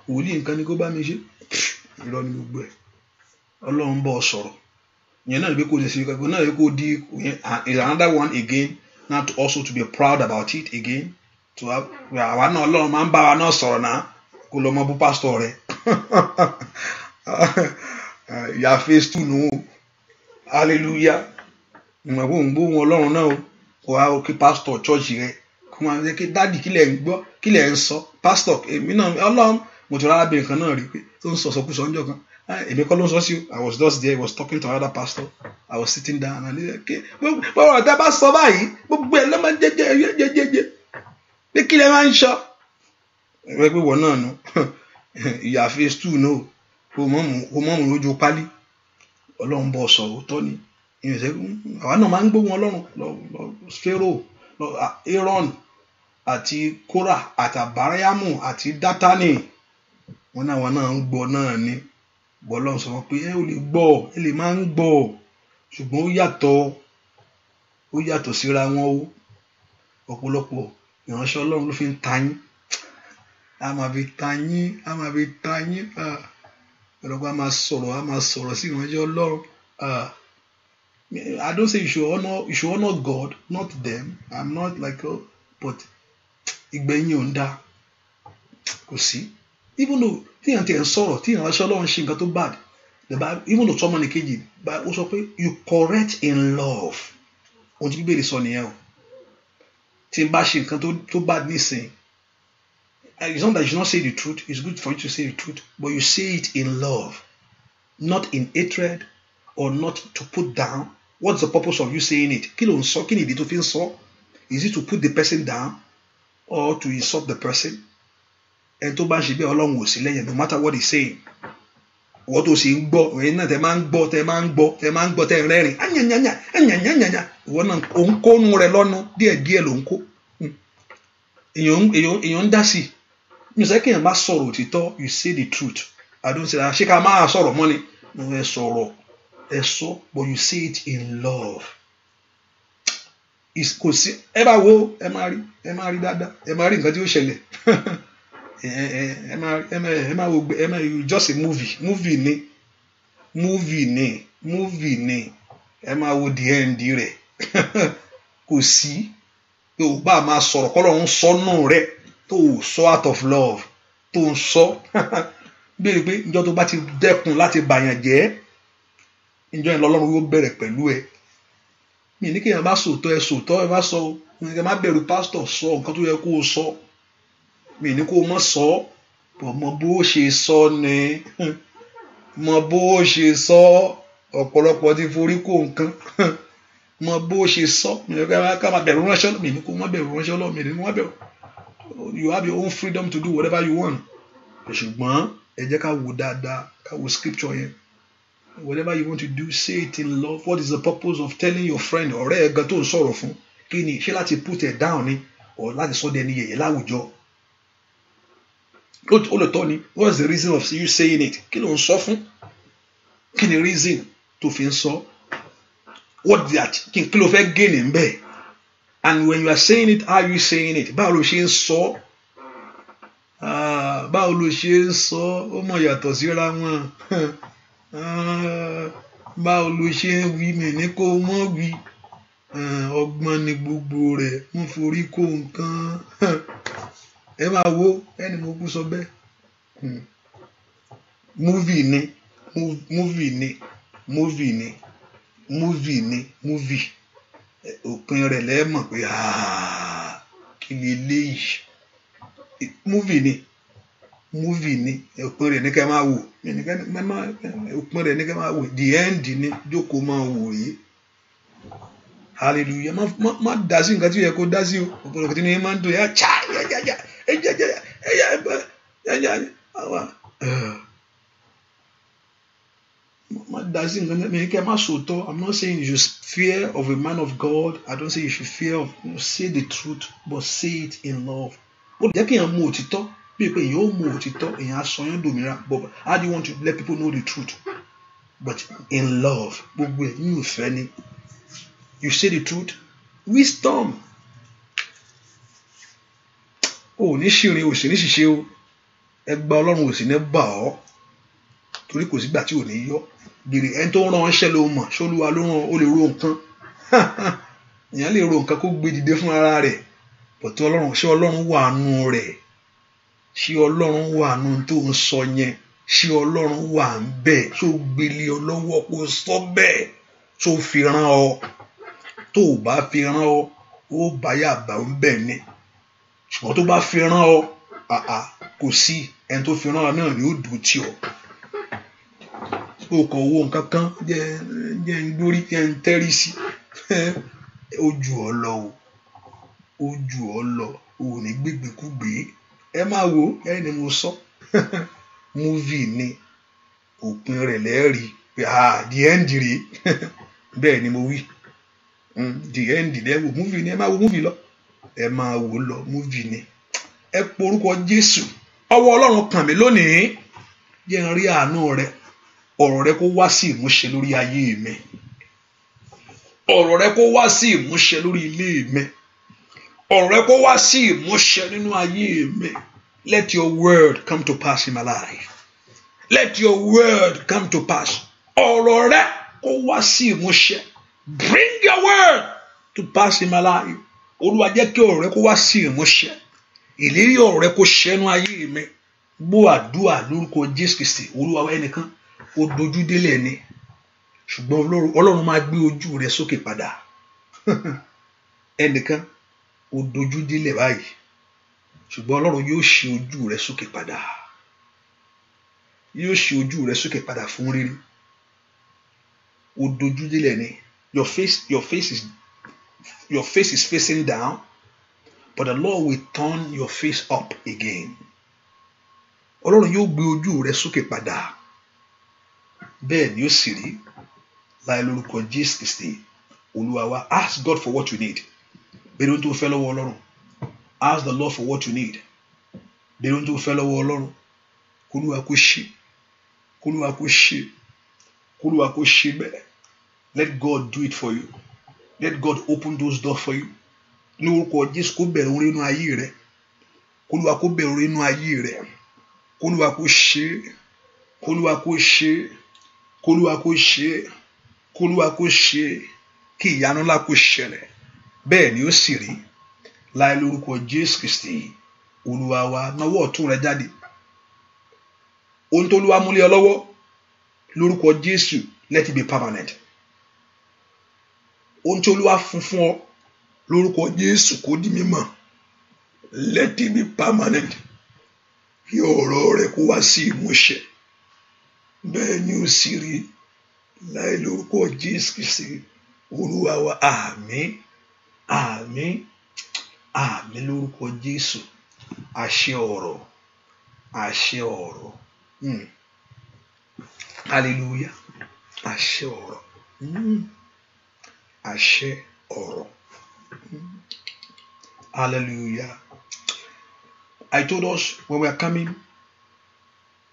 wòlíì nǹkan ni kó bá mi ṣe irọ́ ni gbogbo ẹ̀ Ọlọ́run bọ́ ọ sọ̀rọ̀ ìyẹn náà ni pé kò ṣe kò náà ni kò di is another one again not also to be proud about it again to have àwa náà Ọlọ́run máa ń bá wa náà sọ̀rọ̀ náà kó lọ mọ bú pásítọ̀ rẹ̀ ìyá phase 2 nù hallelujah ìmọ̀ bó ń gbóhùn Ọlọ́run náà o kò wá kí pásítọ̀ chọ́ọ̀chì rẹ̀ kó máa ń kí dádì kílẹ̀ ń gbọ́ kílẹ̀ ń sọ pásítọ̀ èmi náà Ọlọ́run mo ti rárá bìnrin kan náà rí pé tó ń sọ sọkúsọ ọjọ́ kan èmi kọ́ ló ń sọ sí I was just there I was talking to another pastor I was sitting down and gbogbo ọ̀tá bá sọ báyìí gbogbo ẹ̀ ló máa ń jẹjẹ pé kílẹ̀ máa ń sọ ẹgbẹ́ pé wọ́n náà nù ìyá phase 2 náà kò mọ̀ mú lójú pálí Ọlọ́run bọ̀ sọ òótọ́ ni àwa náà máa ń gbóhùn Ọlọ́run lọ Pharaoh lọ Aaron àti Kórà àti Àbáráyámù àti Dátánì wọn náà ń gbọ́ náà ni Ọlọ́run sọ pé ẹ ò lè gbọ́ ẹ lè máa ń gbọ́ ṣùgbọ́n ó yàtọ̀ síra wọn o ọ̀pọ̀lọpọ̀ ìránṣẹ́ Ọlọ́run ló fi ń ta yín a máa fi ta yín ọ̀rọ̀ a máa sọ̀rọ̀ sí ìránṣẹ́ Ọlọ́run I don't say you should honor God not them I'm not like but ìgbẹ̀yìn ò ń dá kò sí even though tí èèyàn ti ẹ̀ ń sọ̀rọ̀ tí ìránṣẹ́ Ọlọ́run ṣe nǹkan tó bad even though tọ́mọ ní kejì ó sọ pé you correct in love ohun tí Bíbélì sọ nìyẹn o tí n bá ṣe nǹkan tó bad nísìn it's not that you should not say the truth it's good for you to say the truth but you say it in love not in hatred or not to put down what's the purpose of you saying it kí ló ń sọ kí ni ìdí tó fi ń sọ is it to put the person down or to insult the person ẹni tó bá ń ṣe bí Ọlọ́run ò sí lẹ́yìn no matter what he's saying wọ́n tó sì ń gbọ́ ẹ̀yin náà tẹ́ máa ń gbọ́ tẹ́ ń rẹ́rìn anyanyanya ìwọ náà ò ń kónú rẹ lọ́nu díẹ̀díẹ̀ ló ń kó èèyàn ń dá sí mi sẹ́ kéèyàn bá sọ̀rọ̀ òtítọ́ you say the truth I don't say that ṣé ká máa sọ̀rọ̀ mọ́ ni ẹ sọ̀rọ̀ ẹ sọ but you say it in love kò sí ẹ bá wo ẹ máa rí dáadáa ẹ máa rí nǹkan tí ó ṣẹlẹ̀ ẹ máa wo just a movie ni ẹ máa wo the end rẹ̀ kò sí pé o bá máa sọ̀rọ̀ kọ́lọ́run sọ́nù rẹ̀ tó o sọ out of love tó o sọ béèrè pé ìjọ tó bá ti dẹ́kun láti bàyàn jẹ́ ìjọ yẹn lọ́lọ́run yóò bẹ̀rẹ̀ pẹ̀lú ẹ mi ní kéèyàn bá sòótọ́ ẹ sòótọ́ ẹ bá sọ ẹ má bẹ̀rù pásítọ̀ sọ nǹkan tó yẹ kó o sọ mi ní kó o mọ̀ sọ bọ̀ mọ bó ṣe sọ ni mọ bó ṣe sọ ọ̀pọ̀lọpọ̀ ti forí kó nǹkan mọ bó ṣe sọ mi ní ká má bẹ̀rù ránṣẹ́ mi ní kó má bẹ̀rù ránṣẹ́ lọ́wọ́ mi ní kó má bẹ̀rù you have your own freedom to do whatever you want ṣùgbọ́n ẹ jẹ́ ká wo dáadáa ká wo scripture yẹn whatever you want to do say it in love what is the purpose of telling your friend ọ̀rẹ́ ẹ̀ gan tó ń sọ̀rọ̀ fún kí ni ṣé láti put it down ni or láti sọ dẹni yẹ̀yẹ́ láwùjọ ó lè tọ́ ni what is the reason of you saying it kí ló ń sọ fún kí ni reason tó fi ń sọ what that kí ló fẹ́ gain in bẹ́ẹ̀ and when you are saying it how are you saying it báwo ló ṣe ń sọ báwo ló ṣe ń sọ ó mọ̀ yàtọ̀ síra wọn báwo ló ṣe ń wí mi ní kó mọ́ wí ọgbọ́n ni gbogbo rẹ̀ ń forí kó nǹkan ẹ máa wo ẹni mo kú sọ bẹ́ẹ̀ múvì òpin rẹ̀ lẹ́ẹ̀mọ̀ pé kí ni eléyìí múvì ni òpin rẹ̀ ní ká máa wò òpin rẹ̀ ní ká máa wò the end ni jókòó máa wò yìí hallelujah má dá sí nǹkan tí ó yẹ kó dá sí o ọ̀pọ̀lọpọ̀ tí ní máa ń dùn yá chá má dá sí nǹkan mi kẹ́ má sòótọ́. I'm not saying you should fear of a man of God. I don't say you should fear of, say the truth, but say it in love. Ó jẹ́ kí èèyàn mú òtítọ́ bí pé èèyàn ó mú òtítọ́ èèyàn á sọ yẹn dòmìnira. But how do you want to let people know the truth? But in love, gbogbo ẹ̀ nínú ìfẹ́ ni. You say the truth, wisdom. O ní ṣìrìn o sì ní ṣìṣe o. Ẹgbà Ọlọ́run ò sì ní bà ọ́. Torí kò sígbà tí ò ní yọ. Bèrè ẹni tó rán ṣẹ́ ló mọ̀. Ṣolúwa ló rán ó lè ro nǹkan. Èèyàn lè ro nǹkan kó gbé dìde fún ara rẹ̀. But Ọlọ́run, ṣé Ọlọ́run wà nù rẹ̀? Ṣé Ọlọ́run wà nù tó ń sọ yẹn? Ṣé Ọlọ́run wà ń bẹ̀? Ṣó gbélé ọ lọ́wọ́ kó sọ bẹ́ẹ̀? Ṣó fi rán ọ? Tó o bá fi rán ọ, ó báyà bá ń bẹ̀ ni. Ṣùgbọ́n tó bá fi rán ọ, kò sí ẹni tó fi rán ọ náà ni ó dùn tì ọ́. O kàn wo nǹkan kan jẹ́ ń gbórí jẹ́ ń tẹ́rí sí. Ó jù ọ́ lọ o. Ó jù ọ́ lọ. O ò ní gbégbékúgbé. Ẹ máa wo ẹni ni mo sọ. Múvì ni òpin rẹ̀ lẹ́ẹ̀rí pé the end rèé. Bẹ́ẹ̀ ni mo wí. The end lẹ́wọ̀ múvì ni ẹ máa wo múvì lọ. Ẹ máa wò lọ múvì ni. Ẹ porúkọ Jésù. Ọwọ́ Ọlọ́run kàn mí lónìí. Jẹ́ n rí àánú rẹ̀. Ọ̀rọ̀ rẹ kó wá sí ìmúṣẹ lórí ayé mi. Ọ̀rọ̀ rẹ kó wá sí ìmúṣẹ lórí ilé mi. Ọ̀rọ̀ rẹ kó wá sí ìmúṣẹ nínú ayé mi. Let your word come to pass in my life. Let your word come to pass. Ọ̀rọ̀ rẹ kó wá sí ìmúṣẹ. Bring your word to pass in my life. Olúwa jẹ́ kí ọ̀rọ̀ rẹ kó wá sí ìmúṣẹ. Ìlérí ọ̀rọ̀ rẹ kó ṣẹ nínú ayé mi. Gbọ́ àdúrà lórúkọ Jésù Kristi. Olúwa wa ẹnìkan ó dojú délẹ̀ ni. Ṣùgbọ́n Ọlọ́run máa gbé ojú rẹ sókè padà. Ẹnìkan ó dojú délẹ̀ báyìí. Ṣùgbọ́n Ọlọ́run yóò ṣí ojú rẹ sókè padà. Yóò ṣí ojú rẹ sókè padà fún rere. Ó dojú délẹ̀ ni. Your face is facing down, but the Lord will turn your face up again. Ọlọ́run yóò gbé ojú rẹ sókè padà. Bẹ́ẹ̀ ni ó sì rí. Láì lórúkọ Jésù Kristi. Olúwa wa, ask God for what you need. Bẹ́ẹ̀ ni tó fẹ́ lọ́wọ́ Ọlọ́run. Ask the Lord for what you need. Bẹ́ẹ̀ ni tó fẹ́ lọ́wọ́ Ọlọ́run. Olúwa kó ṣe. Olúwa kó ṣe. Olúwa kó ṣe bẹ́ẹ̀. Let God do it for you. Let God open those doors for you. Lórúkọ Jésù kó bẹ̀rẹ̀ orin inú ayé rẹ. Olúwa kó bẹ̀rẹ̀ orin inú ayé rẹ. Olúwa kó ṣe. Olúwa kó ṣe. Olúwa kó ṣe. Olúwa kó ṣe. Kí ìyanu ńlá kó ṣẹlẹ̀. Bẹ́ẹ̀ ni ó sì rí. Láì lórúkọ Jésù Kristi. Olúwa wa, nawọ́ ọ̀tún rẹ jáde. Ohun tó Olúwa mú lé ọ lọ́wọ́. Lórúkọ Jésù, let it be permanent. Ohun tí Olúwa fún ọ. Lórúkọ Jésù kó di mímọ̀. Let it be permanent. Kí ọ̀rọ̀ rẹ kó wá sí ìmúṣẹ. Bẹ́ẹ̀ ni ó sì rí. Láì lórúkọ Jésù Kristi. Olúwa wa, àmín. Àmín. Àmín lórúkọ Jésù. Àṣẹ ọ̀rọ̀. Àṣẹ ọ̀rọ̀. Hallelujah. Àṣẹ ọ̀rọ̀. Àṣẹ ọ̀rọ̀. Hallelujah. I told us when we are coming,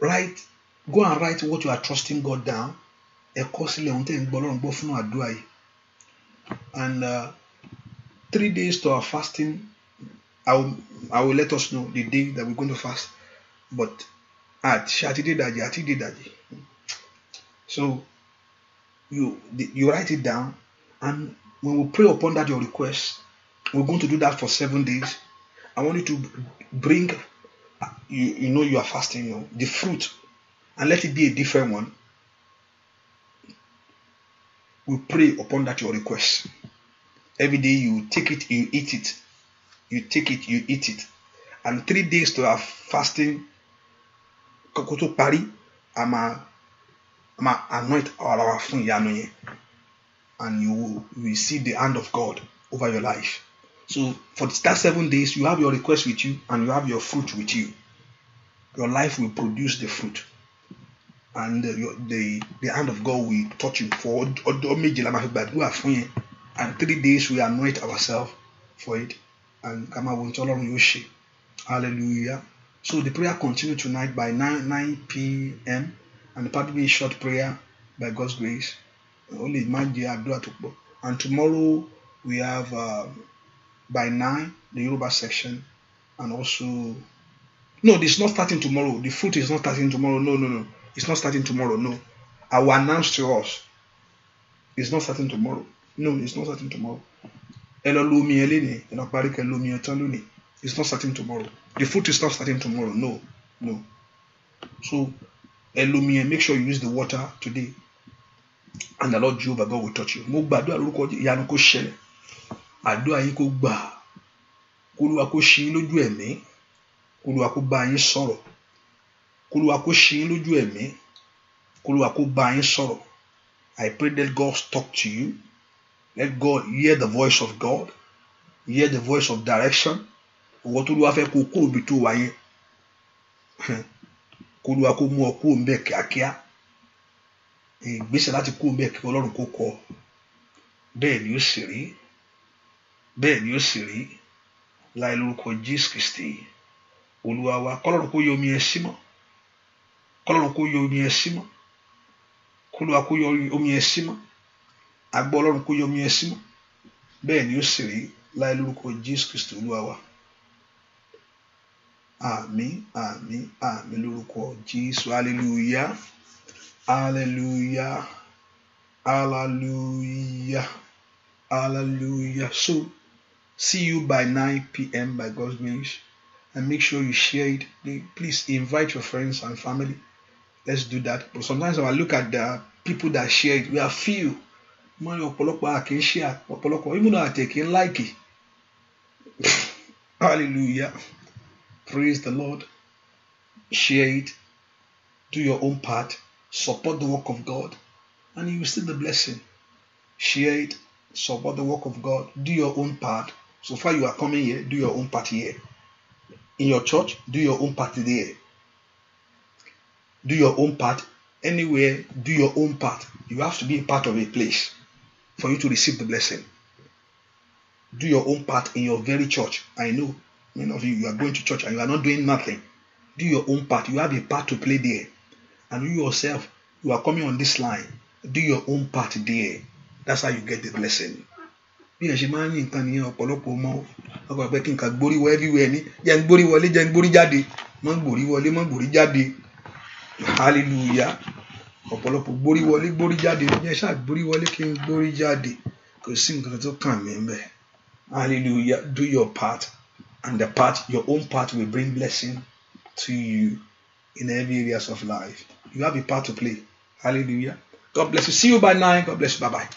go and write what you are trusting God down. Ẹ kọ sílẹ̀ ohun tẹ́ ń gbọ́ Ọlọ́run gbọ́ fún àdúrà yìí. And 3 days to our fasting, I will let us know the day that we're going to fast. But so you write it down, and when we pray upon that your request, we're going to do that for 7 days. I want you to bring, you are fasting, the fruit, and let it be a different one. We pray upon that your request. Every day you take it, you eat it. You take it, you eat it. And 3 days to our fasting, kokoto pari, ama anoint our fun yanu, and you will see the hand of God over your life. So for that 7 days, you have your request with you, and you have your fruit with you. Your life will produce the fruit. and the hand of God will touch you for ọjọ́ méje la máa fi gbàdúrà fún yẹn, and 3 days we anoint ourselves for it, and ká máa wo ohun tí Ọlọ́run yóò ṣe. Hallelujah. So the prayer continue tonight by 9 p.m. and probably a short prayer by God's grace. Only and tomorrow we have by 9 the Yoruba section, and also no, it's not starting tomorrow. The fruit is not starting tomorrow. No, it's not starting tomorrow. No, I will announce to us. It's not starting tomorrow. No, it's not starting tomorrow. It's not starting tomorrow. The fruit is not starting tomorrow. No. So make sure you use the water today, and the Lord Jehovah God will touch you. Mo gbàdúrà lórúkọ ìyanu kó ṣẹlẹ̀. Àdúrà yín kó gbà. K'Olúwa kó ṣí yín lójú ẹ̀mí. K'Olúwa kó bá yín sọ̀rọ̀. K'Olúwa kó ṣí yín lójú ẹ̀mí. K'Olúwa kó bá yín sọ̀rọ̀. I pray that God talk to you. Let God hear the voice of God. Hear the voice of direction. Owó t'Olúwa fẹ́ kó kúrò bí tó wà yẹn. K'Olúwa kó mú ọ kúrò ńbẹ̀ kíákíá. Ìgbésẹ̀ láti kúrò ńbẹ̀ kí Ọlọ́run kó kọ. Bẹ́ẹ̀ ni ó sì rí. Bẹ́ẹ̀ ni ó sì rí. Láì lórúkọ Jésù Kristi. Olúwa wa, k'Ọlọ́run kó yọ omi ẹ sí mọ́. K'Ọlọ́run kó yọ omi ẹ sí mọ́. K'Olúwa kó yọ omi ẹ sí mọ́. Agbọ́ Ọlọ́run kó yọ omi ẹ sí mọ́. Bẹ́ẹ̀ ni ó sì rí. Láì lórúkọ Jésù Kristi Olúwa wa. Àmín, àmín, àmín lórúkọ Jésù. Hallelujah. Hallelujah. Hallelujah. Hallelujah. So, see you by 9 p.m. by God's grace. And make sure you share it. Please invite your friends and family. Let's do that. But sometimes when I look at the people that share it, we are few. Even though I can like it. Hallelujah. Praise the Lord. Share it. Do your own part. Support the work of God. And you will see the blessing. Share it. Support the work of God. Do your own part. So far you are coming here, do your own part here. In your church, do your own part there. Do your own part anywhere, do your own part. You have to be a part of a place for you to receive the blessing. Do your own part in your very church. I know many of you are going to church and you are not doing nothing. Do your own part. You have a part to play there. And you yourself, you are coming on this line. Do your own part there. That's how you get the blessing. Bí ẹ ṣe máa ń ní nǹkan nìyẹn ọ̀pọ̀lọpọ̀ mọ́ ọkọ̀ pé kí n kà gbórí wọ everywhere ní jẹ́ ń gbórí wọlé jẹ́ ń gbórí jáde mọ́ gbórí wọlé mọ́ gbórí jáde. Hallelujah. Ọ̀pọ̀lọpọ̀ gbórí wọlé gbórí jáde jẹ́ ṣáà gbórí wọlé kí n gbórí jáde kò sí nǹkan tó kàn mí ńbẹ̀. Hallelujah. Do your part, and the part, your own part, will bring blessing to you in every areas of life. You have a part to play. Hallelujah. God bless you. See you by 9. God bless you. Bye-bye.